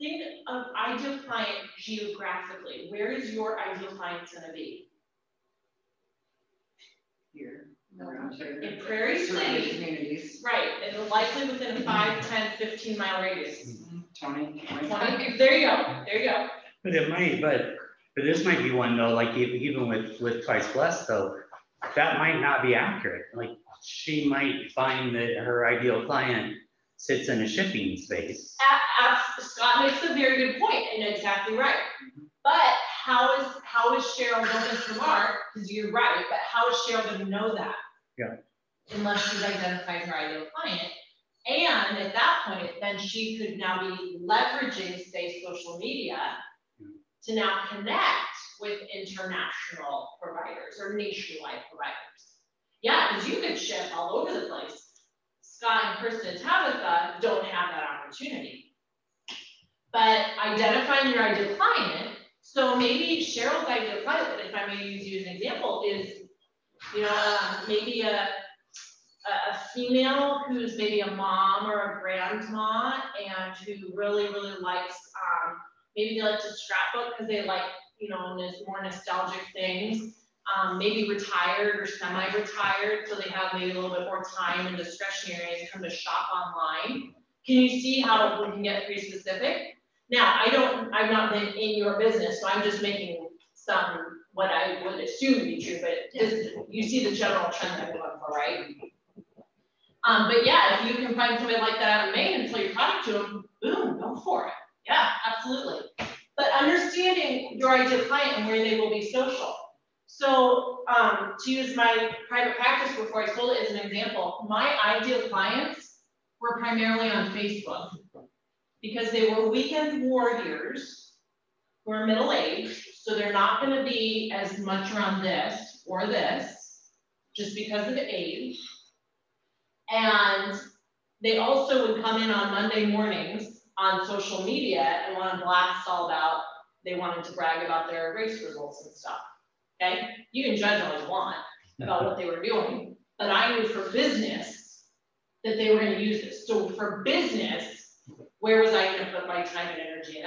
Think of ideal client geographically. Where is your ideal client going to be? Here, around here. In Prairie Surrounding City. communities. Right, and likely within a 5, 10, 15-mile radius. 20. 20, there you go, there you go. But it might, but this might be one though, like even with Twice Blessed though, that might not be accurate. Like she might find that her ideal client sits in a shipping space. Scott makes a very good point, and exactly right. But how is Cheryl know this from Mark? Because you're right, but how is Cheryl going to know that? Yeah. Unless she's identified her ideal client. And at that point, then she could now be leveraging, say, social media to now connect with international providers or nationwide providers. Yeah, because you could ship all over the place. Scott and Kristen and Tabitha don't have that opportunity. But identifying your ideal client, so maybe Cheryl's ideal client, if I may use you as an example, is, you know, maybe a female who's maybe a mom or a grandma and who really likes, maybe they like to scrapbook because they like, you know, more nostalgic things. Maybe retired or semi-retired, so they have maybe a little bit more time and discretionary income to shop online. Can you see how we can get pretty specific? Now, I've not been in your business, so I'm just making some, what I would assume to be true, but you see the general trend that we're looking for, right? But yeah, if you can find somebody like that out of Maine and sell your product to them, boom, go for it. Yeah, absolutely. But understanding your ideal client and where they will be social. So to use my private practice before I sold it as an example, my ideal clients were primarily on Facebook because they were weekend warriors who are middle-aged, so they're not going to be as much around this or this just because of age. And they also would come in on Monday mornings on social media and want to blast all about, they wanted to brag about their race results and stuff. Okay, you can judge all you want about what they were doing, but I knew for business that they were going to use this. So for business, where was I going to put my time and energy and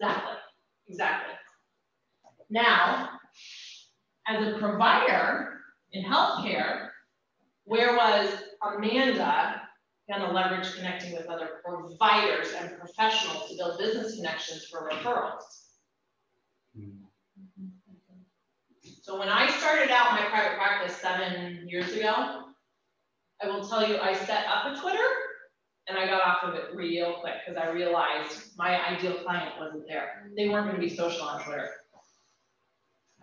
effort? Exactly. Now, as a provider in healthcare, where was Amanda going to leverage connecting with other providers and professionals to build business connections for referrals? So when I started out my private practice 7 years ago, I will tell you, I set up a Twitter and I got off of it real quick because I realized my ideal client wasn't there. They weren't going to be social on Twitter.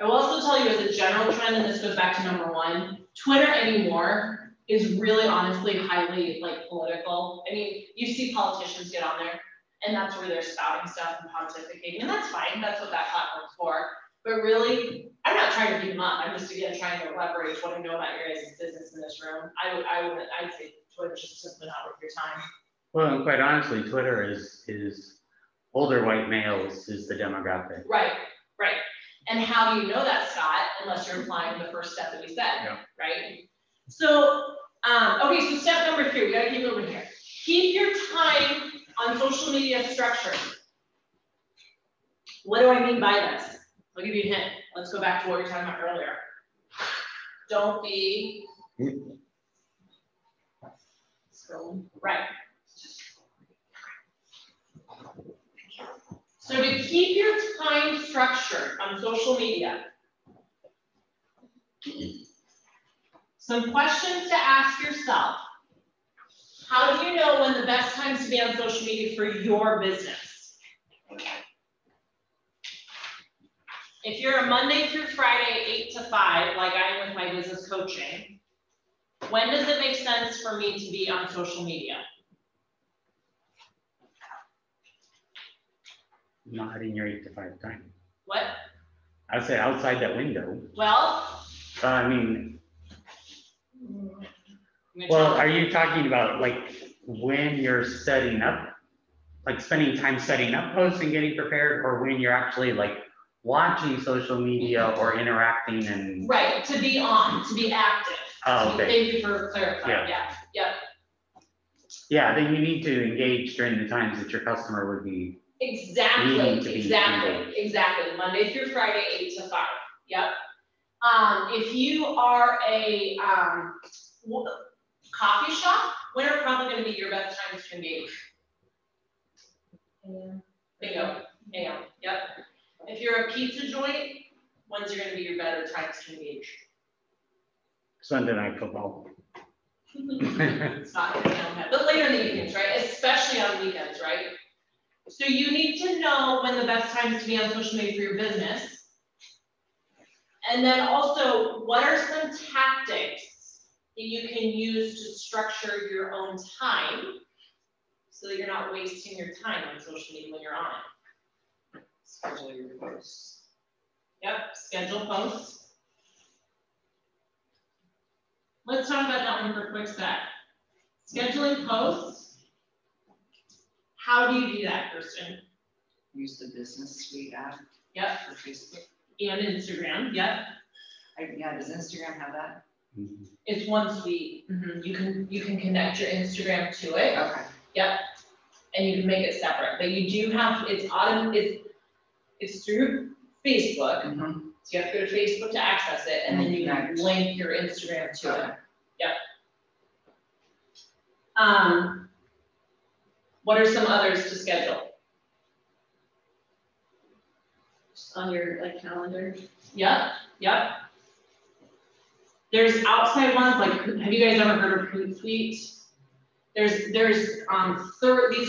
I will also tell you as a general trend, and this goes back to number 1, Twitter anymore is really honestly highly like political. I mean, you see politicians get on there and that's where they're spouting stuff and pontificating, and that's fine. That's what that platform's for. But really, I'm not trying to beat them up. I'm just again trying to leverage what I know about your guys' business in this room. I'd say Twitter's just simply not worth your time. Well, and quite honestly, Twitter is older white males is the demographic. Right. And how do you know that, Scott? Unless you're applying the first step that we said, yeah. Right? So, okay, so step number 3, we gotta keep moving here. Keep your time on social media structured. What do I mean by this? I'll give you a hint. Let's go back to what we were talking about earlier. Don't be scrolling. Right. So to keep your time structured on social media, some questions to ask yourself. How do you know when the best times to be on social media for your business? If you're a Monday through Friday, 8 to 5, like I am with my business coaching, when does it make sense for me to be on social media? Not in your 8 to 5 time. What? I would say outside that window. Well. I mean, I'm gonna well, tell- are you talking about like when you're setting up, like spending time setting up posts and getting prepared, or when you're actually like watching social media or interacting and? Right, to be on, to be active. Oh, okay. Thank you for clarifying, Yeah. Yep. Yeah, then you need to engage during the times that your customer would be. Exactly, Needing to be exactly. Monday through Friday, 8 to 5, yep. If you are a, coffee shop, when are probably gonna be your best times to engage? Bingo, AM, yep. If you're a pizza joint, when's are gonna be your better times to engage? Sunday night football. It's not, but later in the evenings, right? Especially on weekends, right? So you need to know when the best times to be on social media for your business. And then also, what are some tactics that you can use to structure your own time so that you're not wasting your time on social media when you're on it? Schedule your posts. Yep, schedule posts. Let's talk about that one for a quick sec. Scheduling posts. How do you do that, Kirsten? Use the business suite app. Yep. For Facebook. And Instagram, yep. Yeah, does Instagram have that? It's one suite. You can connect your Instagram to it. Okay. Yep. And you can make it separate, but you do have, it's through Facebook. So you have to go to Facebook to access it, and then you can link your Instagram to it. Yep. What are some others to schedule? Just on your like calendar. Yep. There's outside ones, like, have you guys ever heard of Hootsuite? These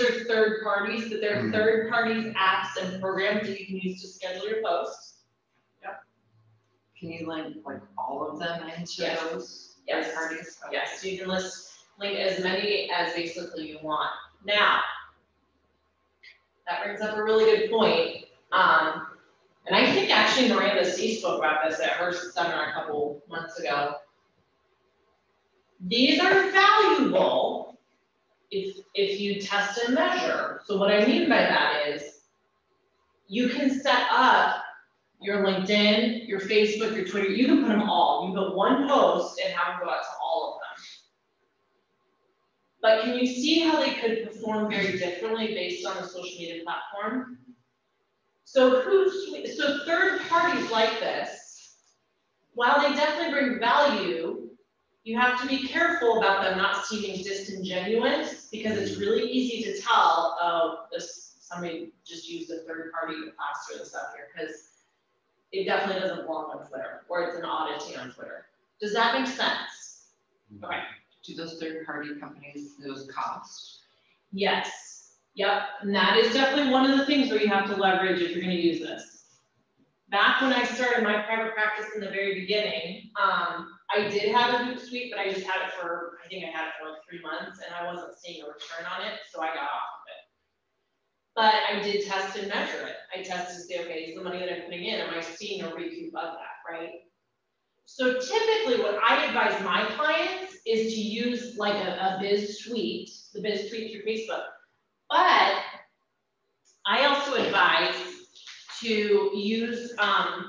are third parties, but they're third parties apps and programs that you can use to schedule your posts. Yep. Can you link like all of them into those Yes. parties? Okay. Yes, so you can link as many as basically you want. Now, that brings up a really good point. And I think actually Miranda C spoke about this at her seminar a couple months ago. These are valuable if you test and measure. So what I mean by that is you can set up your LinkedIn, your Facebook, your Twitter, you can put them all. You put one post and have them go out to all of them. But can you see how they could perform very differently based on the social media platform? So third parties like this, while they definitely bring value, you have to be careful about them not seeming disingenuous, because it's really easy to tell, oh, somebody just used a third party to plaster this up here, because it definitely doesn't belong on Twitter, or it's an oddity on Twitter. Does that make sense? Okay. Do those third party companies, those cost? Yes. Yep, and that is definitely one of the things where you have to leverage if you're gonna use this. Back when I started my private practice in the very beginning, I did have a Hootsuite, but I just had it for, I think I had it for like 3 months, and I wasn't seeing a return on it, so I got off of it. But I did test and measure it. I tested to say, okay, is the money that I'm putting in, am I seeing a recoup of that, right? So typically what I advise my clients is to use like a biz suite, the biz suite through Facebook. But I also advise to use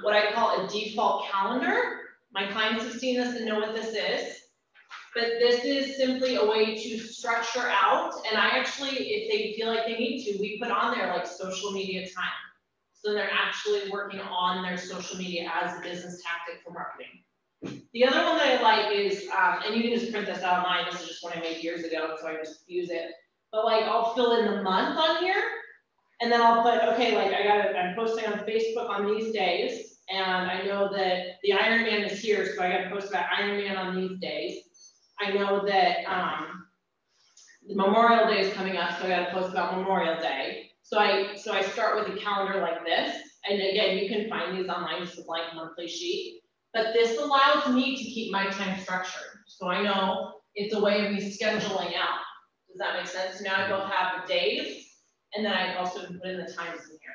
what I call a default calendar. My clients have seen this and know what this is. But this is simply a way to structure out, and I actually, if they feel like they need to, we put on there like social media time. So they're actually working on their social media as a business tactic for marketing. The other one that I like is, and you can just print this out online, this is just one I made years ago, so I just use it. But like, I'll fill in the month on here, and then I'll put, okay, like I'm posting on Facebook on these days, and I know that the Ironman is here, so I gotta post about Ironman on these days. I know that the Memorial Day is coming up, so I gotta post about Memorial Day. So I start with a calendar like this, and again, you can find these online, just a blank monthly sheet. But this allows me to keep my time structured, so I know it's a way of me scheduling out. Does that make sense? Now I both have the days, and then I also can put in the times in here.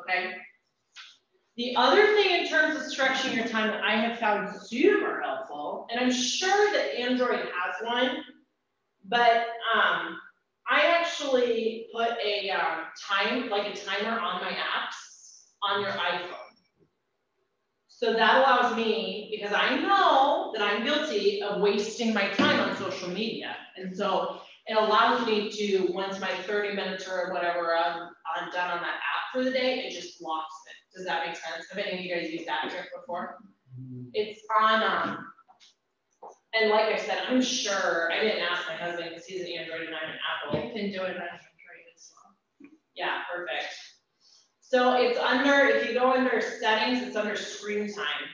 okay? The other thing in terms of structuring your time that I have found super helpful, and I'm sure that Android has one, but I actually put a timer on my apps on your iPhone. So that allows me, because I know that I'm guilty of wasting my time on social media. And so it allows me to, once my 30 minutes or whatever I'm done on that app for the day, it just blocks it. Does that make sense? Have any of you guys used that trick before? It's on, and like I said, I'm sure, I didn't ask my husband because he's an Android and I'm an Apple. You can do it on Android as well. Yeah, perfect. So it's under, if you go under settings, it's under screen time.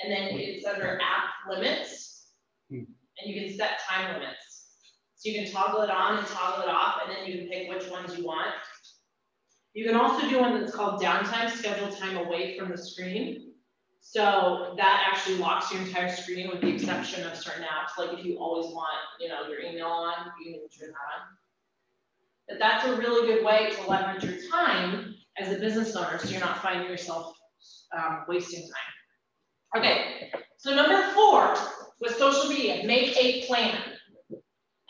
And then it's under app limits. And you can set time limits. So you can toggle it on and toggle it off, and then you can pick which ones you want. You can also do one that's called downtime, schedule time away from the screen. So that actually locks your entire screen with the exception of certain apps. Like if you always want, you know, your email on, you can turn that on. But that's a really good way to leverage your time as a business owner, so you're not finding yourself wasting time. Okay, so number 4 with social media, make a plan.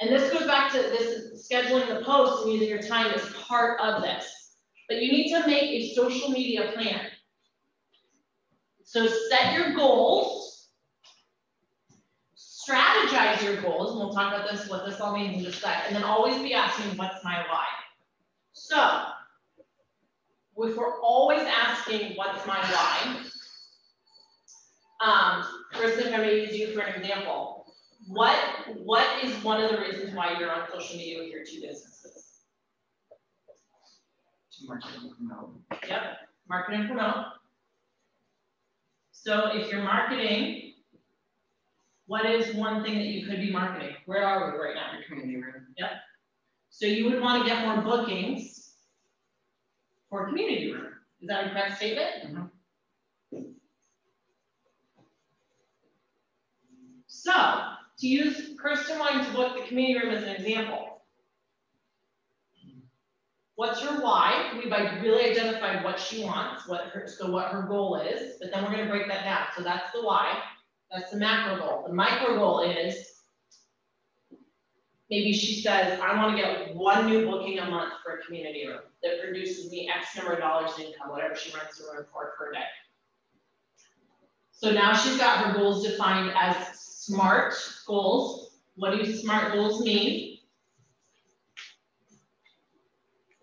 And this goes back to this scheduling the posts and using your time as part of this. But you need to make a social media plan. So set your goals, strategize your goals, and we'll talk about this, what this all means in just a sec, and then always be asking, what's my why? So, if we're always asking, what's my why? First thing I'm going to use you for an example. What is one of the reasons why you're on social media with your 2 businesses? To market and promote. Yep, market and promote. So if you're marketing, what is one thing that you could be marketing? Where are we right now? Your community room. Yep. So you would want to get more bookings for a community room. Is that a correct statement? Mm-hmm. So to use Kristen wanting to book the community room as an example, what's her why? We've really identified what she wants, what her goal is, but then we're going to break that down. So that's the why. That's the macro goal. The micro goal is, maybe she says, I want to get 1 new booking a month for a community room that produces me X number of dollars in income, whatever she runs through her report per day. So now she's got her goals defined as SMART goals. What do SMART goals mean?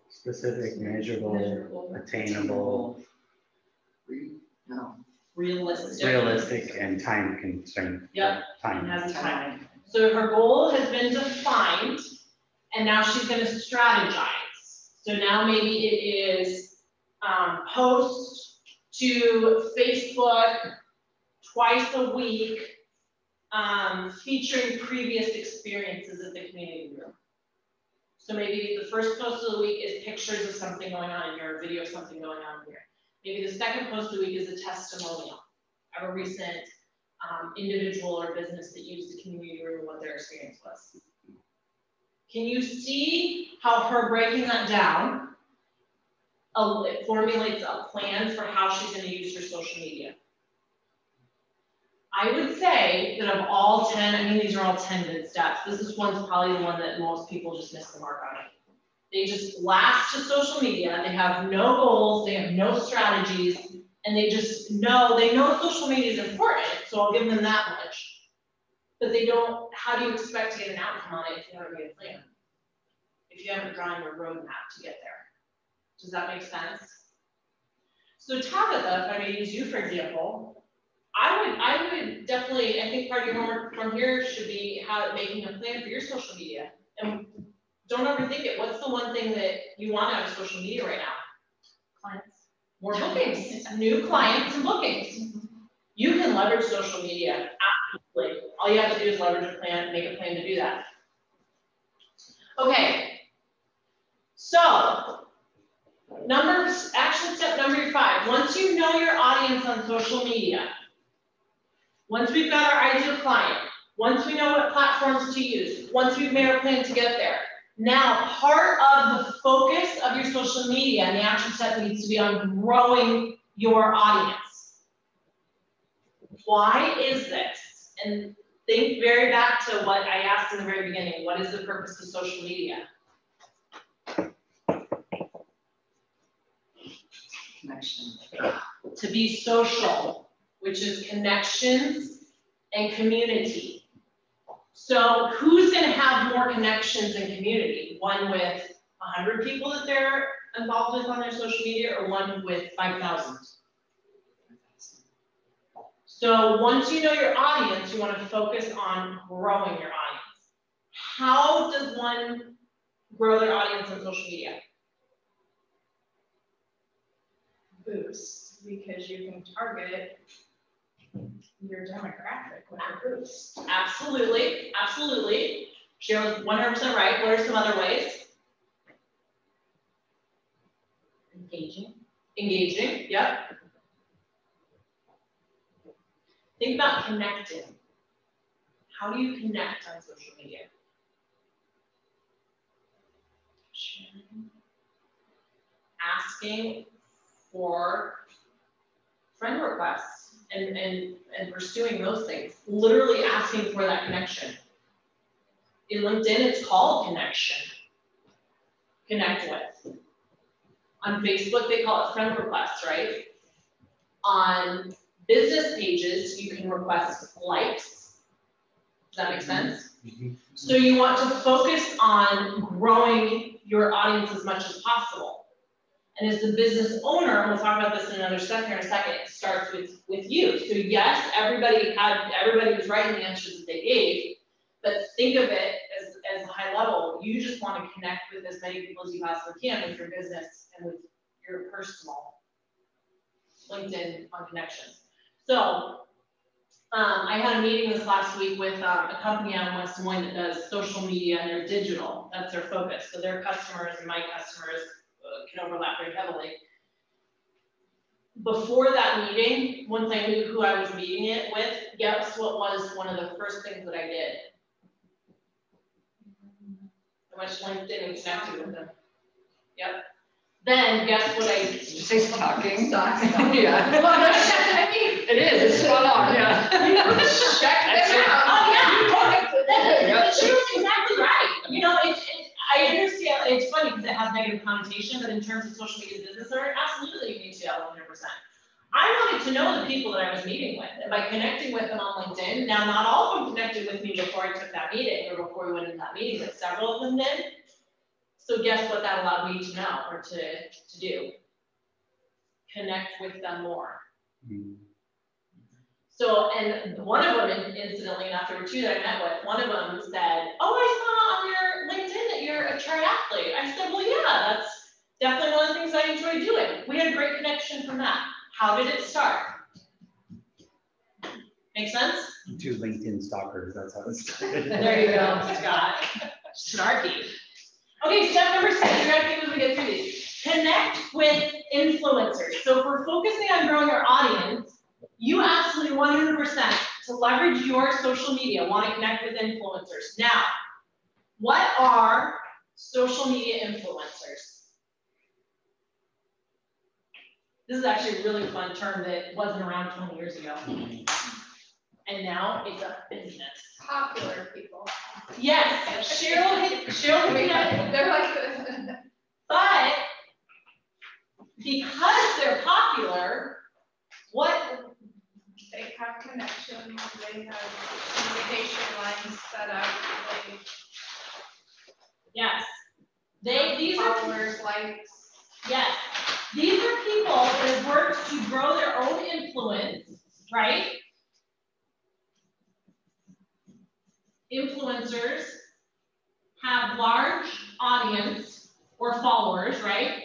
Specific, measurable, attainable, realistic, and time constraint. Yep. Time. Has a time. So her goal has been defined, and now she's going to strategize. So now maybe it is post to Facebook twice a week, featuring previous experiences at the community room. So maybe the first post of the week is pictures of something going on in here, a video of something going on here. Maybe the second post of the week is a testimonial of a recent individual or business that used the community room and what their experience was. Can you see how her breaking that down, it formulates a plan for how she's going to use her social media? I would say that of all 10, I mean, these are all 10 good steps. This is probably the one that most people just miss the mark on. They just blast to social media. They have no goals. They have no strategies. And they just know, social media is important. So I'll give them that much. But they don't, how do you expect to get an outcome on it if you haven't made a plan? If you haven't drawn your roadmap to get there? Does that make sense? So Tabitha, if I may use you for example, I would definitely, I think part of your homework from here should be making a plan for your social media. And don't overthink it. What's the one thing that you want out of social media right now? Clients. More bookings, new clients and bookings. You can leverage social media, absolutely. All you have to do is leverage a plan, make a plan to do that. Okay, so action step number 5. Once you know your audience on social media, once we've got our ideal client, once we know what platforms to use, once we've made our plan to get there, Now, part of the focus of your social media and the action step needs to be on growing your audience. Why is this? And think very back to what I asked in the very beginning. What is the purpose of social media? Connection. To be social, which is connections and community. So who's going to have more connections and community? One with 100 people that they're involved with on their social media, or one with 5,000? So once you know your audience, you want to focus on growing your audience. How does one grow their audience on social media? Boost, because you can target your demographic with a boost. Absolutely, absolutely. Cheryl's 100% right. What are some other ways? Engaging. Engaging, yep. Think about connecting. How do you connect on social media? Sharing. Asking for friend requests and pursuing those things. Literally asking for that connection. In LinkedIn, it's called connection. Connect with. On Facebook, they call it friend requests, right? On business pages, you can request likes. Does that make sense? Mm-hmm. So you want to focus on growing your audience as much as possible. And as the business owner, and we'll talk about this in another step here in a second, it starts with you. So yes, everybody was right in the answers that they gave, but think of it as a high level. You just want to connect with as many people as you possibly can with your business and with your personal LinkedIn on connections. So I had a meeting this last week with a company out in West Des Moines that does social media and they're digital. That's their focus. So their customers and my customers can overlap very heavily. Before that meeting, once I knew who I was meeting it with, guess what was one of the first things that I did? I went to LinkedIn and connected with them. Yep. Then guess what I did? Say stalking. Stalking. Yeah. Well, that's what I mean. It is, it's spot on, yeah. Check That's it it. out. Oh, yeah. Yeah. She was exactly right. You know, I understand, it's funny because it has negative connotation, but in terms of social media business owner, absolutely you need to have 100%. I wanted to know the people that I was meeting with, and by connecting with them on LinkedIn, now not all of them connected with me before I took that meeting or before we went into that meeting, but several of them did. So guess what that allowed me to know or to do? Connect with them more. Mm-hmm. So, and one of them, incidentally enough, there were two that I met with. One of them said, "Oh, I saw on your LinkedIn that you're a triathlete." I said, "Well, yeah, that's definitely one of the things I enjoy doing." We had a great connection from that. How did it start? Make sense? Two LinkedIn stalkers, that's how it started. There you go, Scott. Snarky. Okay, step number 6. You're gonna think as we get through these. Connect with influencers. So if we're focusing on growing our audience, you absolutely 100% to leverage your social media, want to connect with influencers. Now, what are social media influencers? This is actually a really fun term that wasn't around 20 years ago. And now it's a business. Popular people. Yes, Cheryl hit it. They're like, But because they're popular, what? they have connections, they have communication lines set up, Yes. they These are followers, likes. yes. These are people that have worked to grow their own influence, right? Influencers have large audience or followers, right?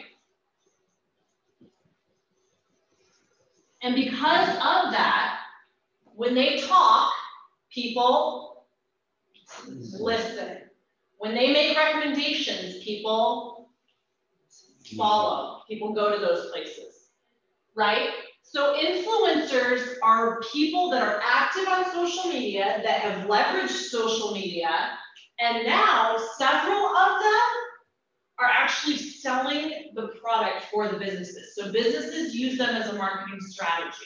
And because of that, when they talk, people listen. When they make recommendations, people follow. People go to those places, right? So influencers are people that are active on social media, that have leveraged social media, And now several of them are actually selling the product for the businesses. So businesses use them as a marketing strategy.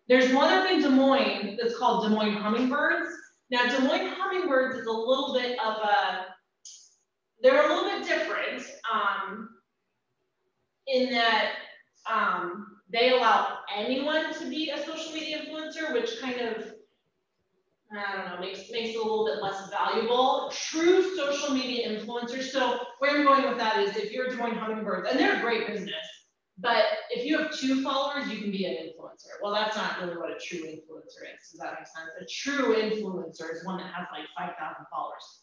There's one up in Des Moines that's called Des Moines Hummingbirds. Now, Des Moines Hummingbirds is a little bit of they're a little bit different in that they allow anyone to be a social media influencer, which kind of, I don't know, makes it a little bit less valuable. True social media influencers. So where I'm going with that is if you're Des Moines Hummingbirds, and they're a great business, but if you have 2 followers, you can be an influencer. Well, that's not really what a true influencer is. Does that make sense? A true influencer is one that has like 5,000 followers.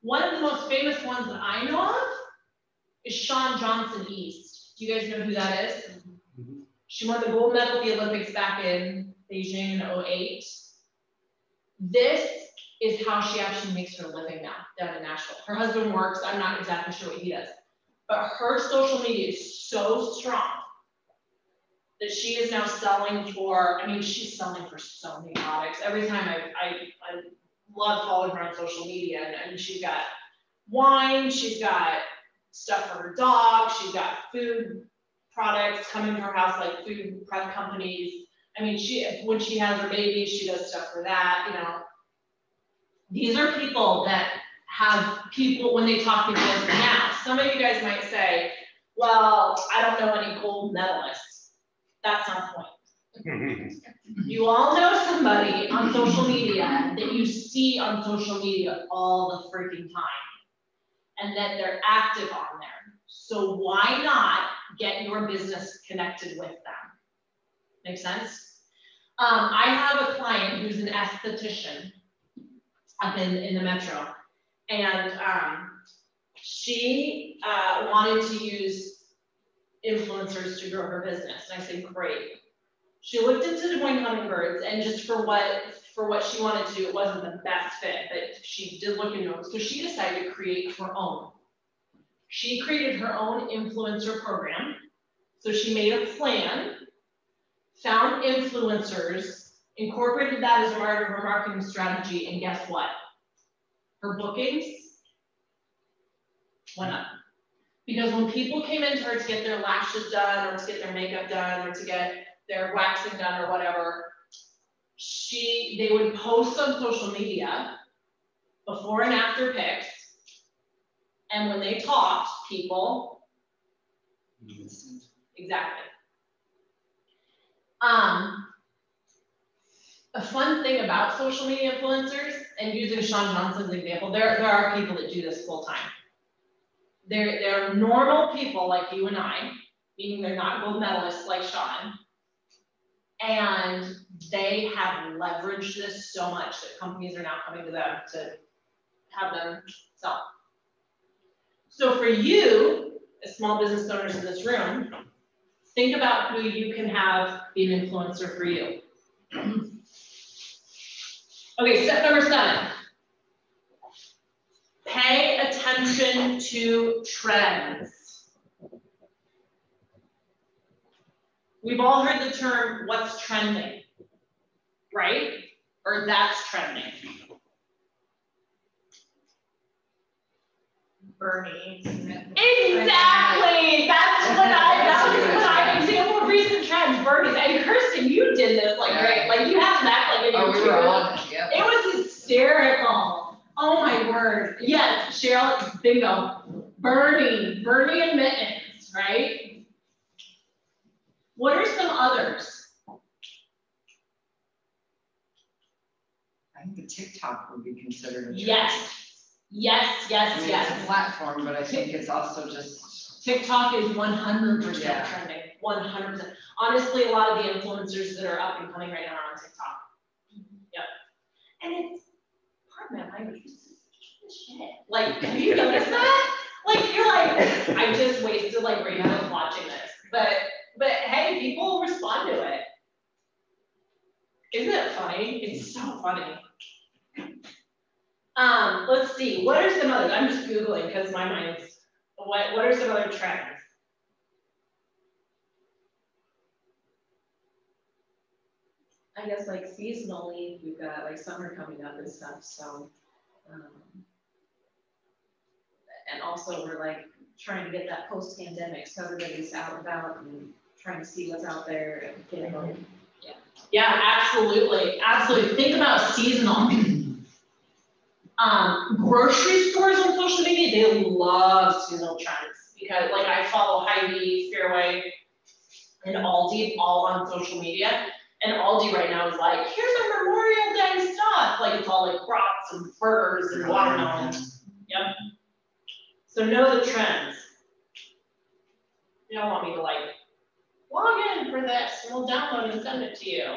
One of the most famous ones that I know of is Shawn Johnson East. Do you guys know who that is? Mhm. She won the gold medal at the Olympics back in Beijing in 2008. This is how she actually makes her living now down in Nashville. Her husband works, I'm not exactly sure what he does, but her social media is so strong that she is now selling for, I mean, she's selling for so many products. Every time I love following her on social media, and she's got wine, she's got stuff for her dog, she's got food products coming to her house, like food prep companies. I mean, when she has her baby, she does stuff for that, you know. These are people that have people, when they talk to business now, some of you guys might say, well, I don't know any gold medalists. That's not the point. You all know somebody on social media that you see on social media all the freaking time, and that they're active on there. So why not get your business connected with them? Make sense? I have a client who's an esthetician up in the metro, and she wanted to use influencers to grow her business. And I said, great. She looked into Des Moines Hummingbirds, and just for what she wanted to do, it wasn't the best fit, but she did look into it. So she decided to create her own. She created her own influencer program. So she made a plan, found influencers, incorporated that as a part of her marketing strategy, and guess what? Her bookings went up. Because when people came into her to get their lashes done, or to get their makeup done, or to get their waxing done, or whatever, they would post on social media before and after pics, and when they talked, people, exactly. A fun thing about social media influencers, and using Shawn Johnson's example, there are people that do this full time. They're normal people like you and I, meaning they're not gold medalists like Shawn, and they have leveraged this so much that companies are now coming to them to have them sell. So for you, as small business owners in this room, think about who you can have be an influencer for you. Okay, step number 7. Pay attention to trends. We've all heard the term, what's trending, right? Or that's trending. Bernie. Exactly! That was my example of recent trends, Bernie. And Kirsten, you did this like great. Like you have to act like it. We were on it, yep. It was hysterical. Oh my word. Yes, Cheryl, bingo. Bernie and mittens, right? What are some others? I think the TikTok would be considered a trend. Yes. Yes. I mean, it's a platform, but I think it's also just. TikTok is 100% Yeah. trending. 100%. Honestly, a lot of the influencers that are up and coming right now are on TikTok. Yep. And it's, pardon my language, shit. Like, have you noticed that? Like, you're like, I just wasted like right now watching this. But hey, people respond to it. Isn't it funny? It's so funny. Let's see, what are some others? I'm just Googling because my mind's, what are some other trends? I guess like seasonally, we've got like summer coming up and stuff, so And also we're like trying to get that post-pandemic, so everybody's out and about and trying to see what's out there and getting home. Yeah, absolutely, absolutely. Think about seasonal. Grocery stores on social media, they love seasonal trends because like I follow Hy-Vee, Fairway, and Aldi all on social media. And Aldi right now is like, here's our Memorial Day stuff. Like it's all like brats and burgers and watermelon. Yep. So know the trends. You don't want me to like log in for this and we'll download and send it to you.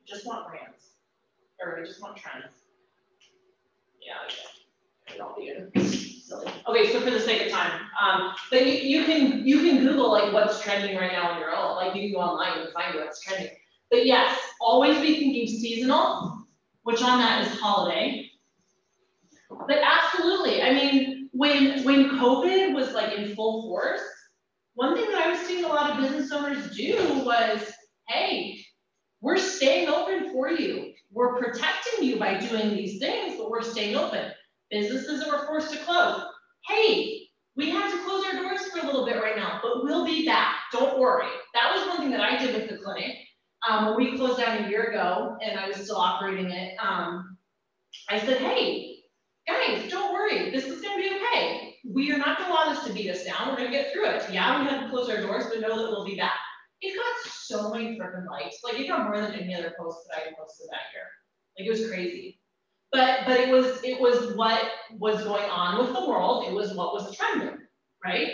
Just want brands, or we just want trends. Yeah, don't be silly. Okay, so for the sake of time, but you can Google like what's trending right now on your own. Like you can go online and find what's trending. But yes, always be thinking seasonal, which on that is holiday. But absolutely, I mean, when COVID was like in full force, one thing that I was seeing a lot of business owners do was, hey, we're staying open for you. We're protecting you by doing these things, but we're staying open. Businesses that were forced to close. Hey, we have to close our doors for a little bit right now, but we'll be back. Don't worry. That was one thing that I did with the clinic. When we closed down a year ago and I was still operating it, I said, hey, guys, don't worry. This is going to be okay. We are not going to allow this to beat us down. We're going to get through it. Yeah, we had to close our doors, but know that we'll be back. It got so many freaking likes. Like it got more than any other post that I posted that year. Like it was crazy. But it was what was going on with the world. It was what was trending, right?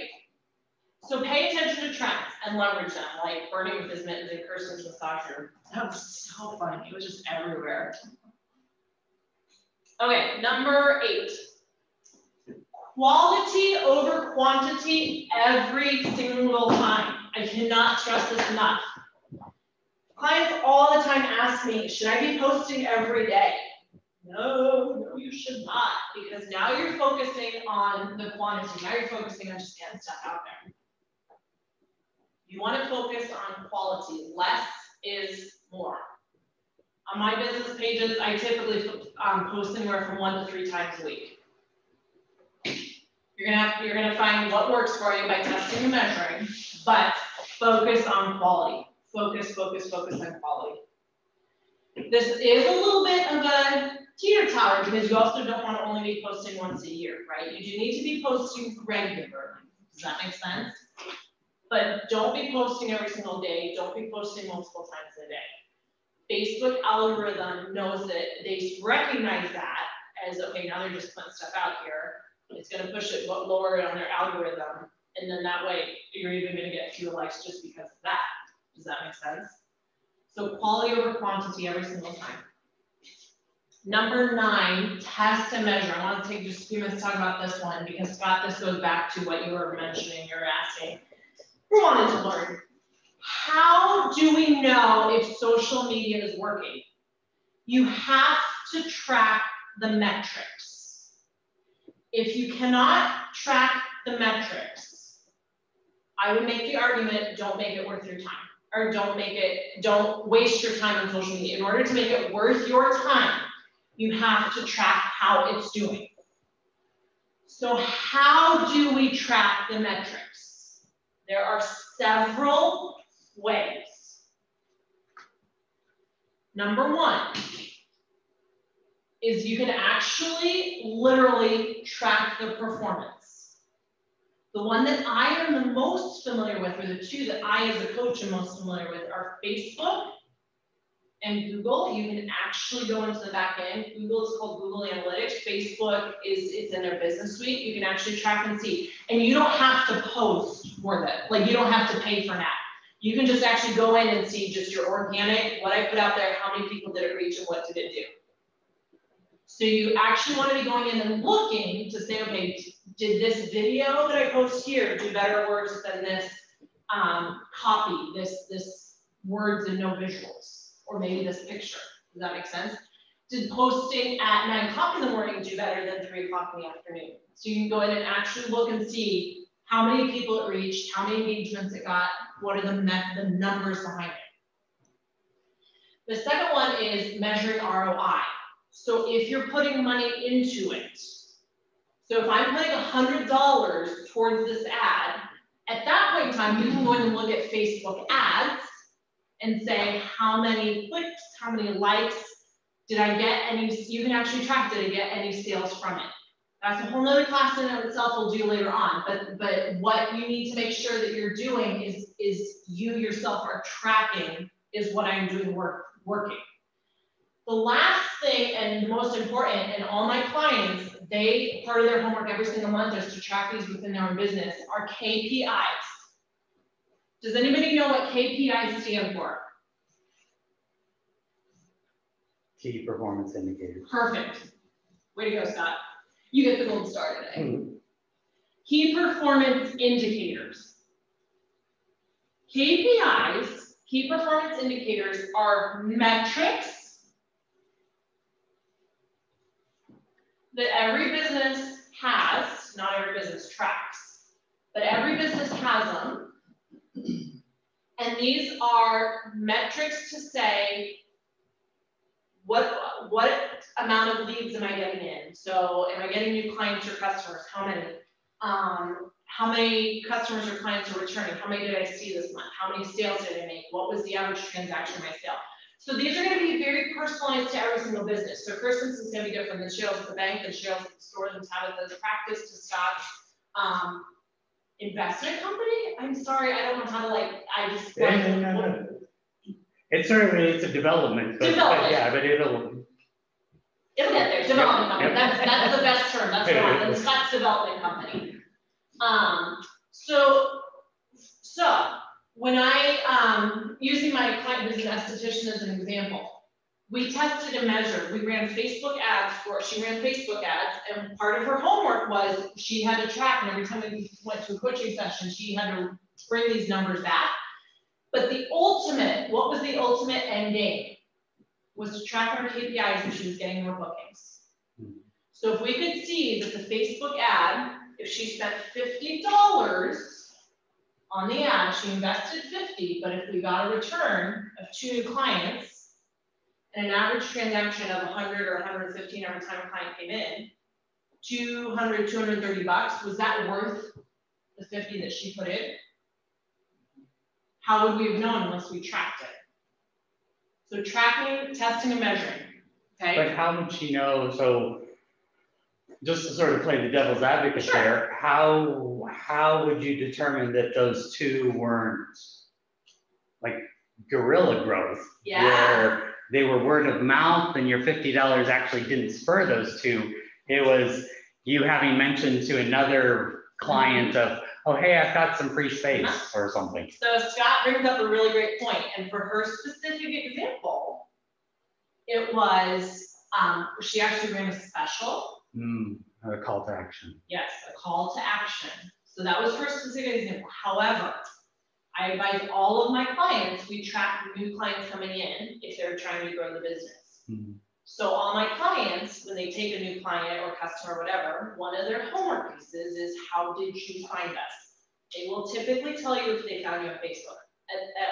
So pay attention to trends and leverage them, like Bernie with his mittens and Kirsten's massager. That was so fun. It was just everywhere. Okay, number 8. Quality over quantity every single time. I cannot stress this enough. Clients all the time ask me, should I be posting every day? No, you should not, because now you're focusing on the quantity. Now you're focusing on just getting stuff out there. You want to focus on quality. Less is more. On my business pages, I typically post anywhere from 1 to 3 times a week. You're gonna find what works for you by testing and measuring, but focus on quality. Focus on quality. This is a little bit of a teeter-totter because you also don't want to only be posting once a year, right? You do need to be posting regularly. Does that make sense? But don't be posting every single day. Don't be posting multiple times a day. Facebook algorithm knows that they recognize that as, okay, now they're just putting stuff out here. It's going to push it lower on their algorithm. And then that way, you're even going to get fewer likes just because of that. Does that make sense? So quality over quantity every single time. Number 9, test and measure. I want to take just a few minutes to talk about this one because Scott, this goes back to what you were mentioning, you're asking. We wanted to learn. How do we know if social media is working? You have to track the metrics. If you cannot track the metrics, I would make the argument, don't make it worth your time. Or don't waste your time on social media. In order to make it worth your time, you have to track how it's doing. So how do we track the metrics? There are several ways. Number 1 is you can actually literally track the performance. The one that I am the most familiar with, or the 2 that I as a coach am most familiar with, are Facebook and Google. You can actually go into the back end. Google is called Google Analytics. Facebook it's in their business suite. You can actually track and see. And you don't have to post for that. Like you don't have to pay for that. You can just actually go in and see just your organic, what I put out there, how many people did it reach, and what did it do. So you actually want to be going in and looking to say, okay, did this video that I post here do better or worse than this copy, this words and no visuals, or maybe this picture? Does that make sense? Did posting at 9 o'clock in the morning do better than 3 o'clock in the afternoon? So you can go in and actually look and see how many people it reached, how many engagements it got, what are the numbers behind it. The second one is measuring ROI. So if you're putting money into it, so if I'm putting $100 towards this ad, at that point in time, you can go in and look at Facebook ads and say, how many clicks, how many likes, did I get any, you can actually track, did I get any sales from it? That's a whole nother class in and of itself we'll do later on, but what you need to make sure that you're doing is you yourself are tracking is what I'm doing working. The last thing and the most important, and all my clients, part of their homework every single month is to track these within their own business, are KPIs. Does anybody know what KPIs stand for? Key performance indicators. Perfect. Way to go, Scott. You get the gold star today. Mm-hmm. Key performance indicators. KPIs, key performance indicators, are metrics that every business has, not every business tracks, but every business has them. And these are metrics to say, what amount of leads am I getting in? So am I getting new clients or customers? How many? How many customers or clients are returning? How many did I see this month? How many sales did I make? What was the average transaction by sale? So these are going to be very personalized to every single business. So Kirsten's is going to be different than Cheryl's at the bank, than Cheryl's at the store, than Tabitha's practice, to Scott's investment company. I'm sorry, I don't know how to I just. No. It's certainly, it's a development, but yeah, but it'll get there, development company, yep. That's the best term, that's right, and Scott's development company. So when I, using my client who's an esthetician as an example, we tested and measured, we ran Facebook ads she ran Facebook ads, and part of her homework was she had to track, and every time we went to a coaching session, she had to bring these numbers back. But what was the ultimate end game? Was to track her KPIs and she was getting more bookings. So if we could see that the Facebook ad, if she spent $50 on the ad, she invested $50, but if we got a return of 2 new clients and an average transaction of 100 or 115 every time a client came in, 200, 230 bucks, was that worth the 50 that she put in? How would we have known unless we tracked it? So tracking, testing, and measuring, okay? But how would she know, so just to sort of play the devil's advocate Sure. there, how would you determine that those 2 weren't like guerrilla growth? Yeah. Where they were word of mouth and your $50 actually didn't spur those 2. It was you having mentioned to another client of, oh, hey, I've got some free space or something. So Scott brings up a really great point, and for her specific example, it was, she actually ran a special. A call to action. Yes, a call to action. So that was her specific example. However, I advise all of my clients, we track new clients coming in if they're trying to grow the business. So all my clients, when they take a new client or customer or whatever, one of their homework pieces is, how did you find us? They will typically tell you if they found you on Facebook.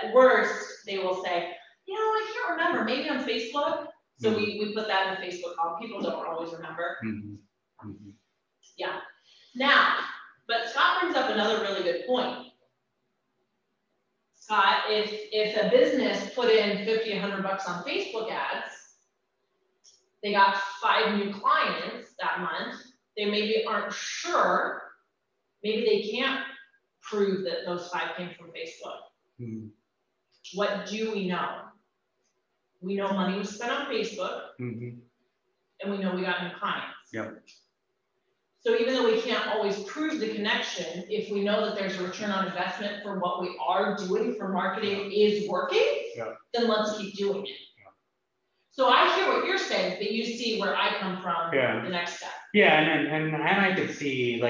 At worst, they will say, I can't remember, maybe on Facebook. So we put that in the Facebook column. People don't always remember. Yeah. Now, but Scott brings up another really good point. Scott, if a business put in 50, 100 bucks on Facebook ads, they got 5 new clients that month, they maybe aren't sure, maybe they can't prove that those 5 came from Facebook. What do we know? We know money was spent on Facebook, and we know we got new clients. Yep. So even though we can't always prove the connection, if we know that there's a return on investment for what we are doing for marketing is working, then let's keep doing it. So I hear what you're saying, but you see where I come from, the next step. Yeah, and I could see,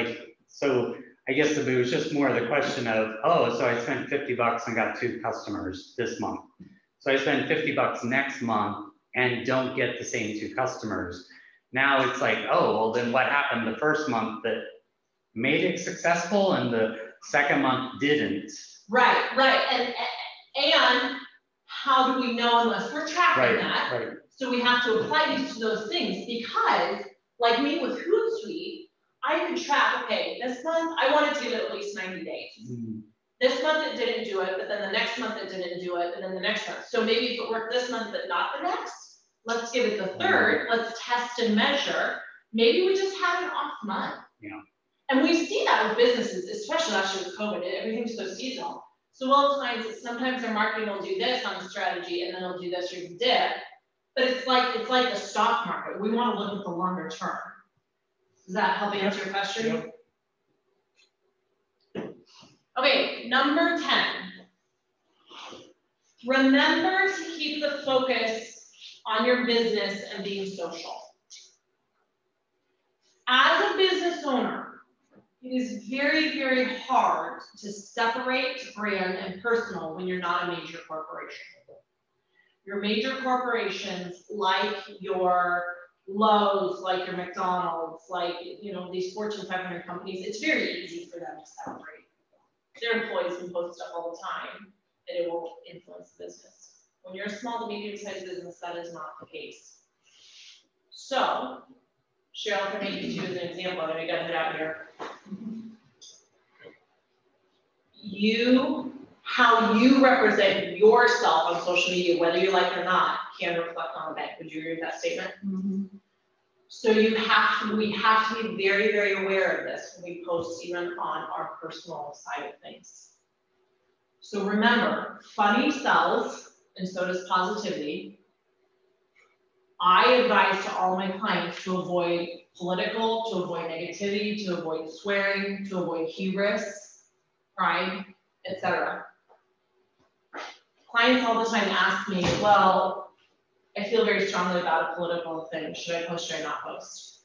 so I guess if it was just more the question of, oh, so I spent 50 bucks and got 2 customers this month. So I spend 50 bucks next month and don't get the same 2 customers. Now it's like, oh, well, then what happened the first month that made it successful and the second month didn't? Right. And how do we know unless we're tracking that? Right. So we have to apply these to those things because, like me with Hootsuite, I could track, okay, this month, I wanted to give it at least 90 days. This month it didn't do it, but then the next month it didn't do it, and then the next month. So maybe if it worked this month, but not the next, let's give it the third, let's test and measure. Maybe we just had an off month. Yeah. And we see that with businesses, especially last year with COVID, everything's so seasonal. So we'll find that sometimes their marketing will do this on the strategy, and then they'll do this or dip. But it's like the stock market. We want to look at the longer term. Does that help answer your question? Yep. Okay, number 10. Remember to keep the focus on your business and being social. As a business owner, it is very, very hard to separate brand and personal when you're not a major corporation. Your major corporations, like your Lowe's, like your McDonald's, like, you know, these Fortune 500 companies, it's very easy for them to separate. Their employees can post stuff all the time, and it will influence the business. When you're a small to medium-sized business, that is not the case. So, Cheryl can make you as an example, and I got it out here. How you represent yourself on social media, whether you like it or not, can reflect on the bank. Would you agree with that statement? Mm-hmm. So we have to be very, very aware of this when we post even on our personal side of things. So remember, funny sells, and so does positivity. I advise to all my clients to avoid political, to avoid negativity, to avoid swearing, to avoid hubris, pride, etc. Clients all the time ask me, well, I feel very strongly about a political thing. Should I post, should I not post?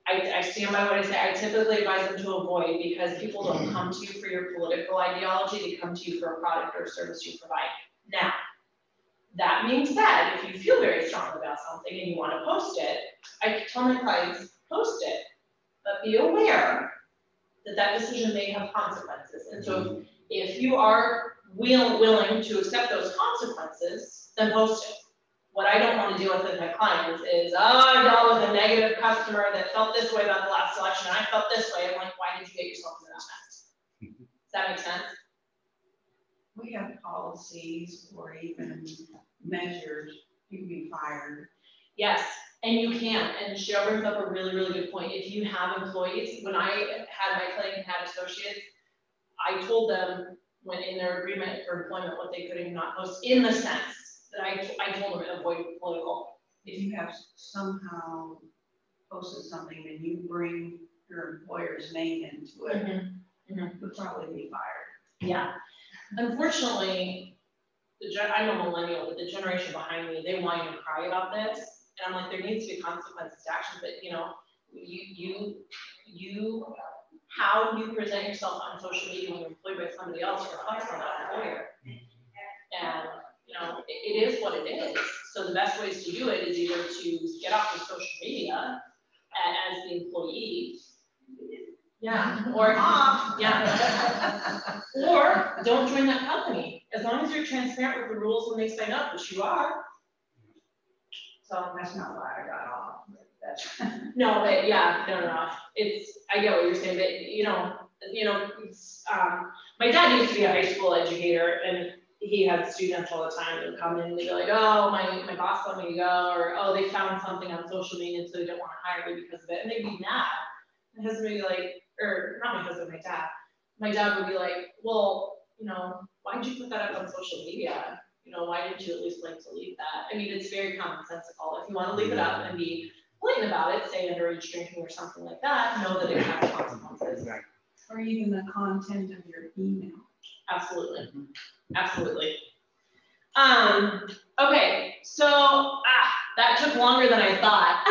I stand by what I say. I typically advise them to avoid because people don't come to you for your political ideology. They come to you for a product or service you provide. Now, that being said, if you feel very strongly about something and you want to post it, I tell my clients, post it, but be aware that that decision may have consequences. And so if you are willing to accept those consequences, then post it. What I don't want to deal with my clients is, I dealt with a negative customer that felt this way about the last selection, and I felt this way. I'm like, why did you get yourself into that mess? Does that make sense? We have policies or even measures, you can be fired. Yes, and you can. And Cheryl brings up a really, really good point. If you have employees, when I had my clinic and had associates, I told them when in their agreement for employment what they could and not post, in the sense that I told them to avoid political. If you have somehow posted something and you bring your employer's name into it, you'll probably be fired. Yeah. Unfortunately, I'm a millennial, but the generation behind me, they whine and cry about this. And I'm like, there needs to be consequences to action, but you know, how you present yourself on social media when you're employed by somebody else reflects on that employer. And you know, it is what it is. So the best ways to do it is either to get off of social media as the employee, or or don't join that company. As long as you're transparent with the rules when they sign up, which you are. So that's not why I got off. No, but yeah, no. I get what you're saying, but my dad used to be a high school educator, and he had students all the time that would come in and they'd be like, oh, my boss told me to go, or oh, they found something on social media, so they didn't want to hire me because of it, and they'd be mad. My husband would be like, or not my husband, my dad. My dad would be like, well, why did you put that up on social media? Why didn't you at least like to leave that? I mean, it's very commonsensical. If you want to leave it up and be blatant about it, say underage drinking or something like that, know that it has consequences. Or even the content of your email. Absolutely. Absolutely. Okay, so that took longer than I thought.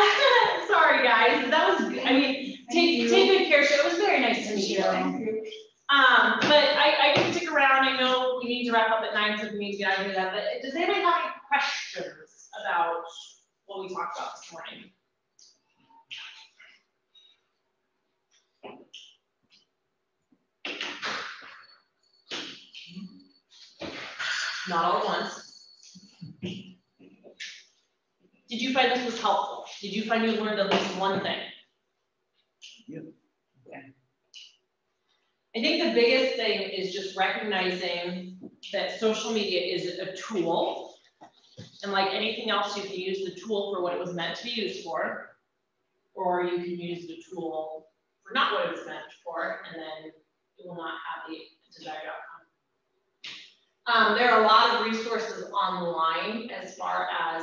Sorry guys, that was good. I mean, take good care. It was very nice to meet you. Thank you. But I can stick around. I know we need to wrap up at 9, so we need to get out of here. But does anybody have any questions about what we talked about this morning? Not all at once. Did you find this was helpful? Did you find you learned at least one thing? Yeah. I think the biggest thing is just recognizing that social media is a tool, and like anything else, you can use the tool for what it was meant to be used for, or you can use the tool for not what it was meant for, and then it will not have the desired outcome. There are a lot of resources online as far as,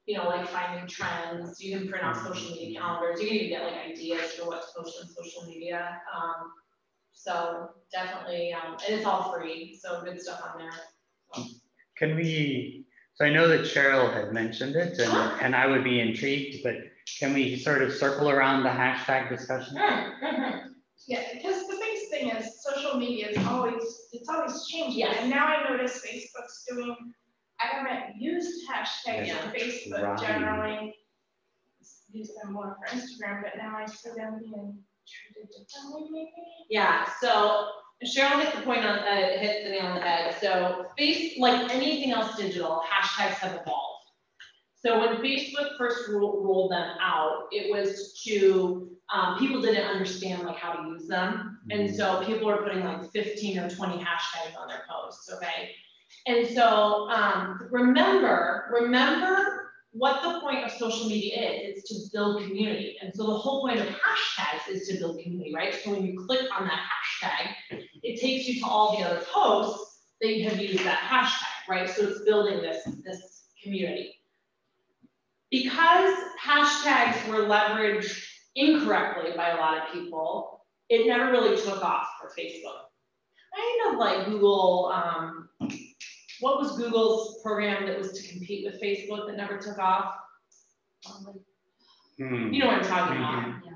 you know, like finding trends. You can print off social media calendars. You can even get like ideas for what to post on social media. So definitely, and it's all free, so good stuff on there. So. Can we, so I know that Cheryl had mentioned it, and I would be intrigued, but can we sort of circle around the hashtag discussion? Yeah, because the biggest thing is social media is it's always changing. Yes. And now I notice Facebook's doing, I haven't used hashtags Yeah. on Facebook Right. generally. Use them more for Instagram, but now I see them being treated differently maybe. Yeah, so Cheryl hit the point on, hit the nail on the head. So like anything else digital, hashtags have evolved. So when Facebook first rolled them out, it was to, people didn't understand like how to use them. And so people were putting like 15 or 20 hashtags on their posts, okay? And so remember what the point of social media is. It's to build community. And so the whole point of hashtags is to build community, right? So when you click on that hashtag, it takes you to all the other posts that you have used that hashtag, right? So it's building this community. Because hashtags were leveraged incorrectly by a lot of people, it never really took off for Facebook. Kind of like Google, what was Google's program that was to compete with Facebook that never took off? You know what I'm talking about. Yeah.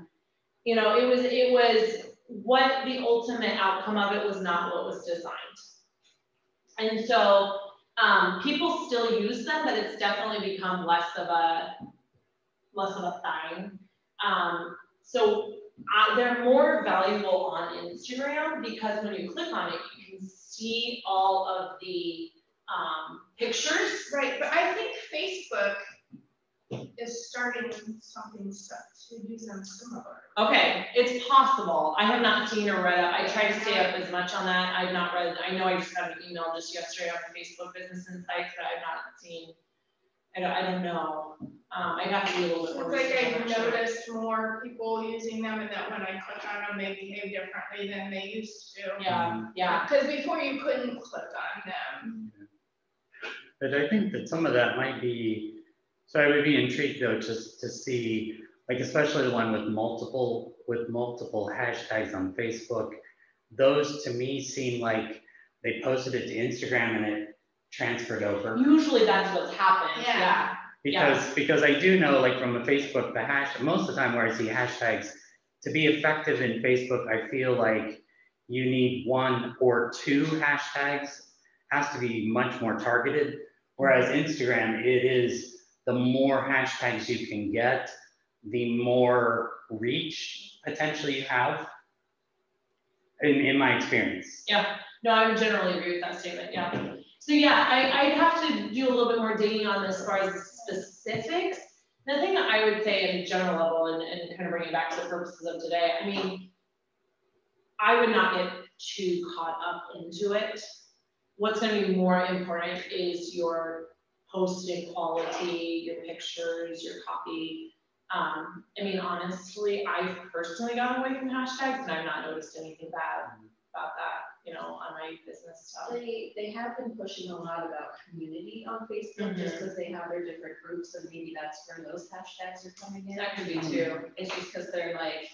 You know, it was what the ultimate outcome of it was not what was designed. And so people still use them, but it's definitely become less of a thing. So they're more valuable on Instagram because when you click on it, you can see all of the pictures. Right, but I think Facebook is starting something to use them similar. Okay, it's possible. I have not seen or read up. I try to stay up as much on that. I've not read, I know I just got an email just yesterday on Facebook Business Insights, but I've not seen, I don't know. I'd have to be a little bit more. Seems like I've noticed more people using them, and that when I click on them, they behave differently than they used to. Yeah. Because before you couldn't click on them. But I think that some of that might be, so I would be intrigued though, just to see, like especially the one with multiple hashtags on Facebook. Those to me seem like they posted it to Instagram and it transferred over. Usually that's what's happened. Yeah. Because I do know, like from a Facebook, most of the time where I see hashtags, to be effective in Facebook, I feel like you need 1 or 2 hashtags. Has to be much more targeted. Whereas Instagram, it is the more hashtags you can get, the more reach potentially you have. In my experience. Yeah. No, I would generally agree with that statement. Yeah. So yeah, I'd have to do a little bit more digging on this as far as the specifics. The thing that I would say in general level and kind of bring it back to the purposes of today, I mean, I would not get too caught up into it. What's going to be more important is your posted quality, your pictures, your copy. I mean, honestly, I've personally gone away from hashtags and I've not noticed anything bad about that, you know, on my business stuff. They have been pushing a lot about community on Facebook just because they have their different groups, and maybe that's where those hashtags are coming in. That could be too. It's just because they're like,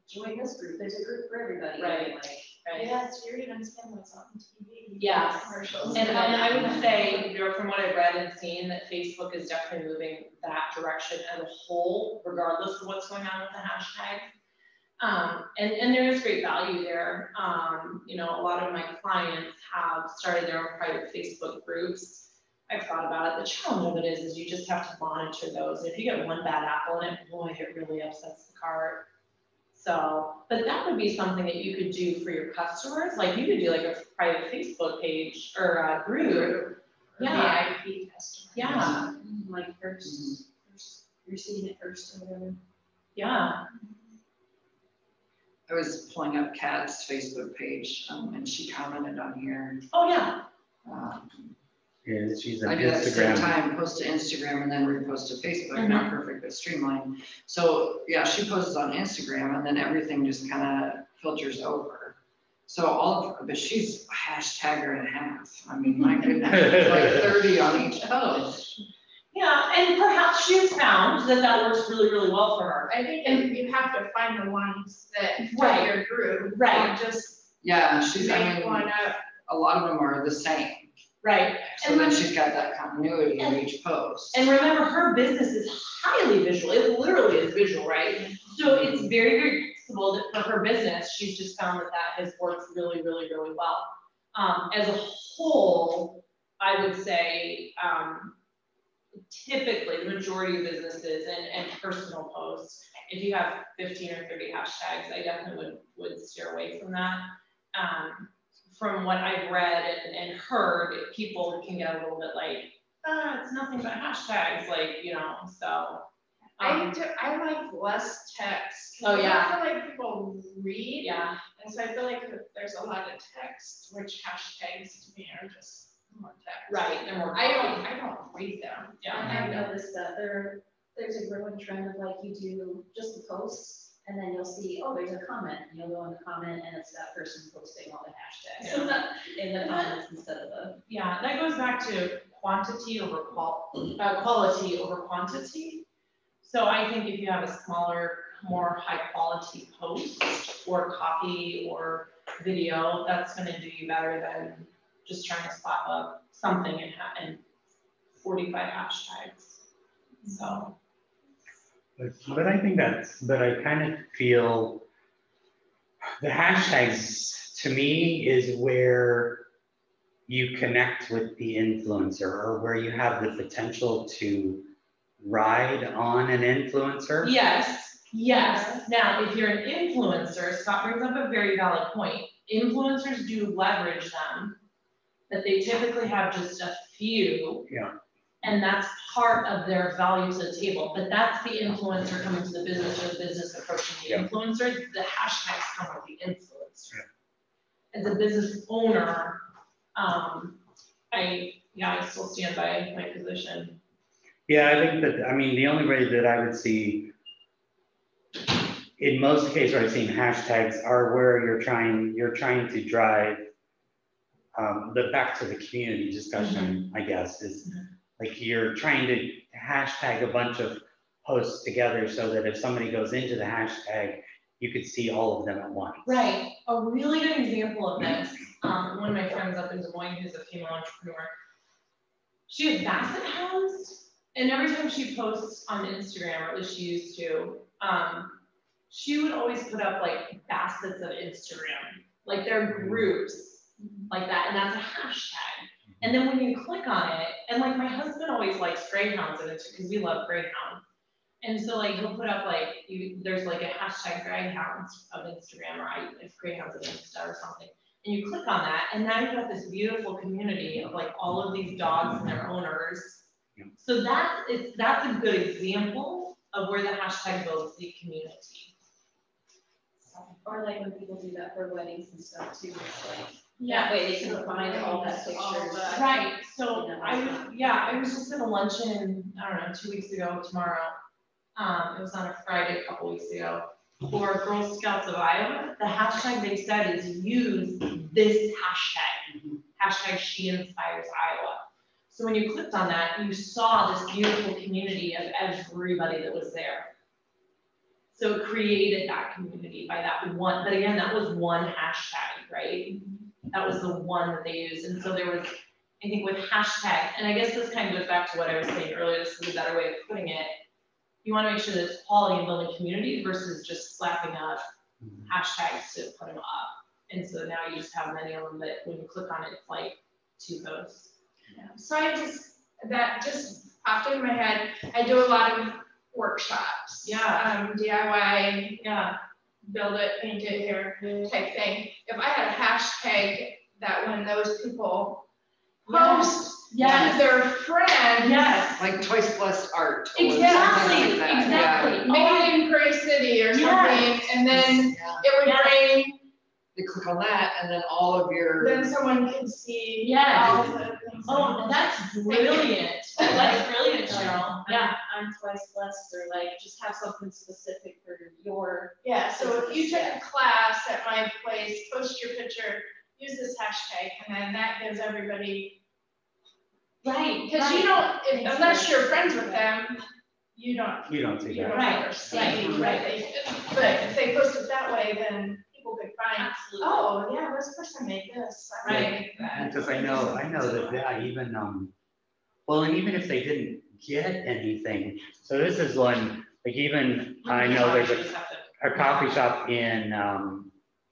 join this group, there's a group for everybody. Right. And like, Yeah, it's weird even seeing what's on TV. Yes. Commercials. And I would say, you know, from what I've read and seen, that Facebook is definitely moving that direction as a whole, regardless of what's going on with the hashtag. And there is great value there. You know, a lot of my clients have started their own private Facebook groups. I've thought about it. The challenge of it is you just have to monitor those. If you get one bad apple in it, boy, it really upsets the cart. So, but that would be something that you could do for your customers. Like you could do like a private Facebook page or a group Yeah. VIP customers. Yeah, Like first, you're seeing it first or whatever. yeah, I was pulling up Kat's Facebook page, and she commented on here. oh, yeah, Um, Yeah, she's an I do that at the same Instagram. time, post to Instagram and then repost to Facebook, not perfect, but streamlined. So, yeah, she posts on Instagram and then everything just kind of filters over. So but she's a hashtagger and a half. I mean, my goodness, it's like 30 on each post. yeah, and perhaps she's found that works really, really well for her. I think you have to find the ones that Right. fit your group. Right. Not just Yeah, she's, I make mean, one up. a lot of them are the same. Right, So And then then- she's got that continuity in each post. and remember, her business is highly visual, it literally is visual, right? So it's very, very flexible that for her business, she's just found that has worked really, really, really well. As a whole, I would say, typically the majority of businesses and personal posts, if you have 15 or 30 hashtags, I definitely would steer away from that. From what I've read and heard, people can get a little bit like, it's nothing but hashtags, like, so. I like less text. Oh, yeah. I feel like people read. Yeah, And so I feel like if there's a lot of text, which hashtags to me are just more text. right, they're more. I don't read them. Yeah. And I've noticed that there's a growing trend of like you do just the posts and then you'll see, oh, there's a comment, and you'll go in the comment and it's that person posting all the hashtags in the comments instead of the. Yeah, that goes back to quantity over quality over quantity. So I think if you have a smaller, more high quality post or copy or video, that's gonna do you better than just trying to slap up something and 45 hashtags. So. But I think but I kind of feel the hashtags to me is where you connect with the influencer or where you have the potential to ride on an influencer. Yes. Now, if you're an influencer, Scott brings up a very valid point. Influencers do leverage them, but they typically have just a few. Yeah. And that's part of their value to the table, but that's the influencer coming to the business or the business approaching the influencer. The hashtags come with the influencer. Yeah. As a business owner, I still stand by my position. Yeah, I think that, the only way that I would see, in most cases where I've seen hashtags are where you're trying to drive the back to the community discussion, I guess, is like you're trying to hashtag a bunch of posts together so that if somebody goes into the hashtag, you could see all of them at once. Right. A really good example of this, one of my friends up in Des Moines who's a female entrepreneur, she has basset hounds, and every time she posts on Instagram, or at least she used to, she would always put up like baskets of Instagram, like their groups like that, and that's a hashtag. And then when you click on it, and like my husband always likes greyhounds in it because we love greyhounds. And so like he'll put up like, there's like a hashtag greyhounds of Instagram, or if greyhounds of Insta or something. And you click on that, and now you've got this beautiful community of like all of these dogs and their owners. So that's a good example of where the hashtag builds the community. Or like when people do that for weddings and stuff too, it's like, that way they can find all that pictures. Right, so I was just at a luncheon, I don't know, 2 weeks ago tomorrow. It was on a Friday a couple weeks ago for Girl Scouts of Iowa. The hashtag they said is use this hashtag, hashtag She Inspires Iowa. So when you clicked on that, you saw this beautiful community of everybody that was there. So it created that community by that one, but again, that was one hashtag, right? That was the one that they used. And so there was, I think with hashtag, and I guess this kind of goes back to what I was saying earlier, this is a better way of putting it. You want to make sure that it's quality and building community versus just slapping up hashtags to put them up. And so now you just have many of them that when you click on it, it's like 2 posts. Yeah. So that just popped in my head. I do a lot of workshops. Yeah. DIY. Yeah. Build it, paint it here type thing. If I had a hashtag that when those people post Yes. their friends. Yes. Like Twice Blessed Art. Or Exactly, something like that. exactly. Maybe in Prairie City or something, and then it would bring. You click on that, and then all of your. Then someone can see. Yes. All the things. Oh, that's brilliant. That's brilliant, Cheryl. Yeah. I'm Twice Blessed, or like, just have something specific for your. Yeah, so if you took a class at my place, post your picture, use this hashtag, and then that gives everybody. Right. Because you don't, unless you're friends with them, you don't. You don't see You that. don't Right, ever see, right. but if they post it that way, then people could find, Absolutely. oh, yeah, this person made this, I Right. might make that. Because I know that, yeah, even, well, and even if they didn't get anything, so this is one, like even, I know there's a coffee shop in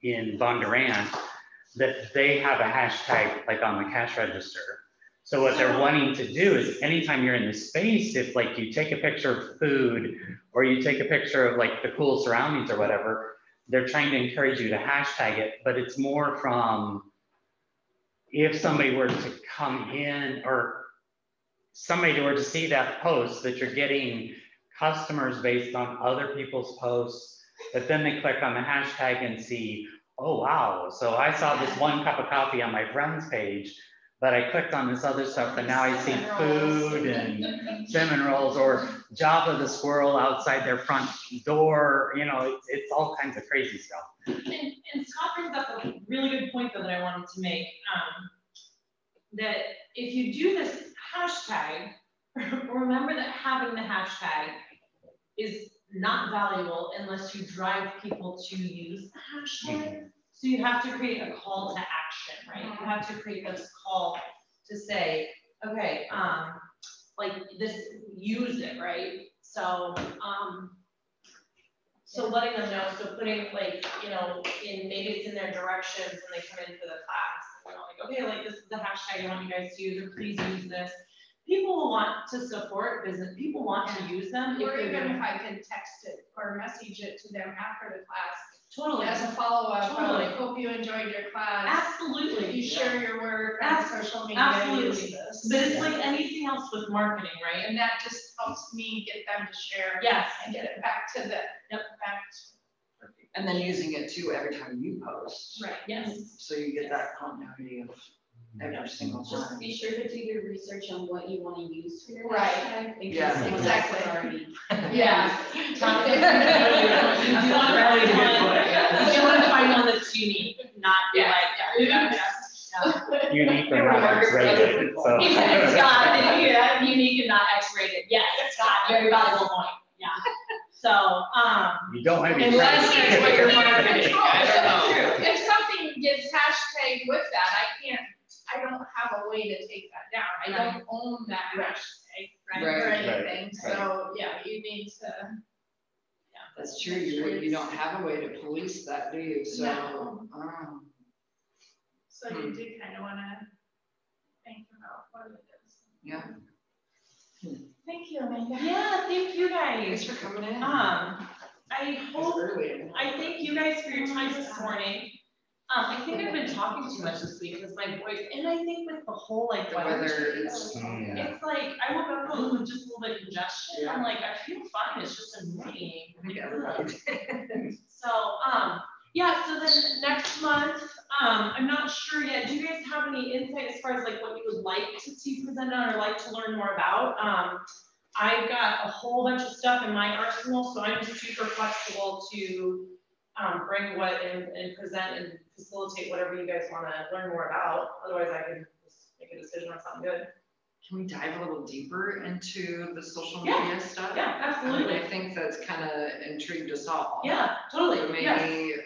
Bondurant that they have a hashtag like on the cash register. So what they're wanting to do is anytime you're in this space, if like you take a picture of food or you take a picture of like the cool surroundings or whatever, they're trying to encourage you to hashtag it, but it's more from if somebody were to come in or somebody were to see that post that you're getting customers based on other people's posts, but then they click on the hashtag and see, oh, wow. So I saw this one cup of coffee on my friend's page, but I clicked on this other stuff and now I see food and cinnamon rolls or Java the squirrel outside their front door. You know, it's all kinds of crazy stuff. And Scott brings up a really good point though that I wanted to make. That if you do this hashtag, remember that having the hashtag is not valuable unless you drive people to use the hashtag. So you have to create a call to action, right? You have to create this call to say, okay, like this, use it, right? So, so letting them know, so putting like, you know, in, maybe it's in their directions when they come in for the class, you know, like, okay, like this is the hashtag I want you guys to use, or please use this. People will want to support business. People want to use them. Or even if I can text it or message it to them after the class. Totally. As a follow-up, Totally. hope you enjoyed your class. Absolutely. You share your work on social media. Absolutely. This. But it's like anything else with marketing, right? And that just helps me get them to share. Yes. And get it back to the, back. And then using it too every time you post. Right, yes. So you get that continuity of every single Just time. be sure to do your research on what you want to use for your Right. hashtag. in case Yeah, someone else exactly. has already- Yeah. You do want to find one that's unique, not be like, Unique or not X-rated, so. Scott, yeah, unique and not X-rated. Yes, Scott, very valuable point. Yeah. So, You don't want to be. Unless that's what you're marketing. I don't know. If something gets hashtagged with that, I don't have a way to take that down. I don't own that hashtag, or Right. anything, so, yeah, you need to. That's true, you don't have a way to police that, do you? So, No. So Hmm. you do kind of want to think about what it is. yeah. Thank you, Amanda. yeah, thank you Thanks guys. for coming in. I It's hope, early. I thank you guys for your time this morning. I think I've been talking too much this week because my voice, and I think with the whole like The weather weather change, is, it's like, I woke up with just a little bit of congestion. Yeah. I'm like, I feel fine, it's just annoying. I think everybody. So, yeah, so then next month, I'm not sure yet. Do you guys have any insight as far as like what you would like to see presented on or like to learn more about? I've got a whole bunch of stuff in my arsenal, so I'm super flexible to bring what and present and facilitate whatever you guys want to learn more about. Otherwise, I can just make a decision on something good. Can we dive a little deeper into the social media stuff? Yeah, absolutely. I think that's kind of intrigued us all. Yeah, totally. So maybe Yes.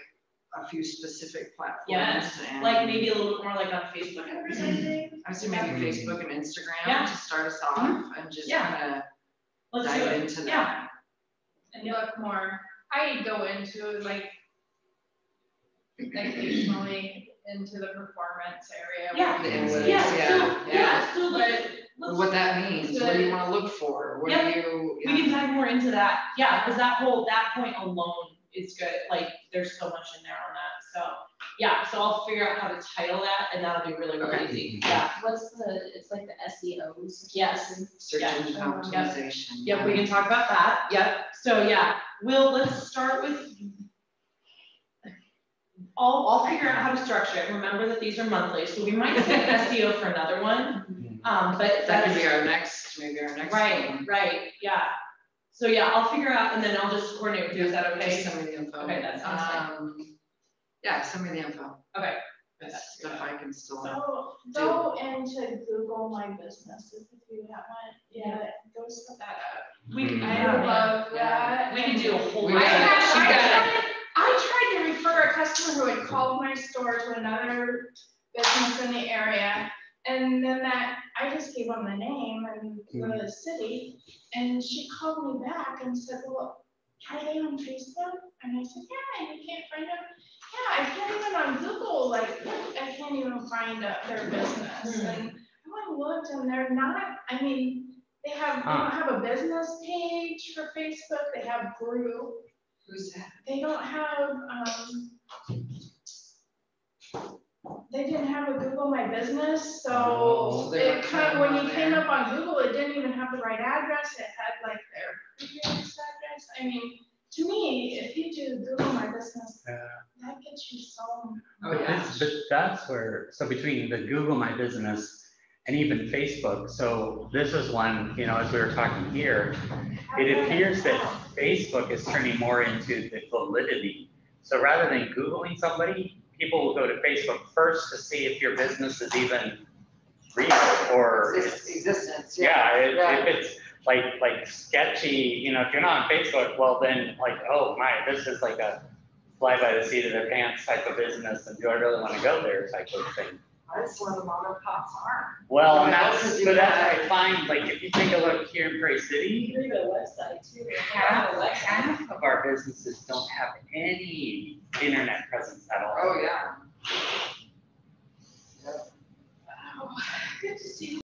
a few specific platforms. Yes, And like maybe a little bit more like on Facebook every Sunday. I would say maybe Facebook and Instagram Yeah. to start us off and just Yeah. kind of Let's do dive it. into Yeah. that. And look more, I go into like occasionally into the performance area. Yeah. The analytics, So like, What that means, what do you want to look for? What do you? we can dive more into that. Yeah, because that point alone is good. Like, there's so much in there on that. So, Yeah, so I'll figure out how to title that, and that'll be really, really Okay. easy. Yeah, It's like the SEOs. yes. Search engine Yep. optimization. Yep, we can talk about that. Yep. So yeah, let's start with. I'll figure out how to structure it. Remember that these are monthly, so we might set SEO for another one. But That could be our next, maybe our next right, one. right, yeah. So yeah, I'll figure out, and then I'll just coordinate with you. Is that okay? Just send me the info. Okay, that sounds fine. Yeah, send me the info. Okay. That's stuff I can still. So go into Google My Business if you haven't yet, go set that up. I love that. We can do a whole. We I got tried to refer a customer who had called my store to another business in the area. And then I just gave them the name and the city, and she called me back and said, well, are they on Facebook? And I said, yeah, you can't find them. Yeah, I can't even on Google, like, I can't even find their business. And I looked and they're not, I mean, they don't have a business page for Facebook, they have group. Who's that? They don't have, they didn't have a Google My Business, so it kind of, when you came up on Google, it didn't even have the right address, it had like their previous address. I mean, to me, if you do Google My Business, that gets you so. Oh, yeah. But that's where, so between the Google My Business and even Facebook, so this is one, as we were talking here, it appears that Facebook is turning more into the validity. So rather than Googling somebody, people will go to Facebook first to see if your business is even real or Existence. if it's like sketchy, if you're not on Facebook, well then oh my, this is like a fly by the seat of their pants type of business, and do I really want to go there type of thing. That's where the mom and pops are. Well, and that's what I find, if you take a look here in Prairie City, There's a website too. half of our businesses don't have any internet presence at all. Oh, yeah. Good to see you.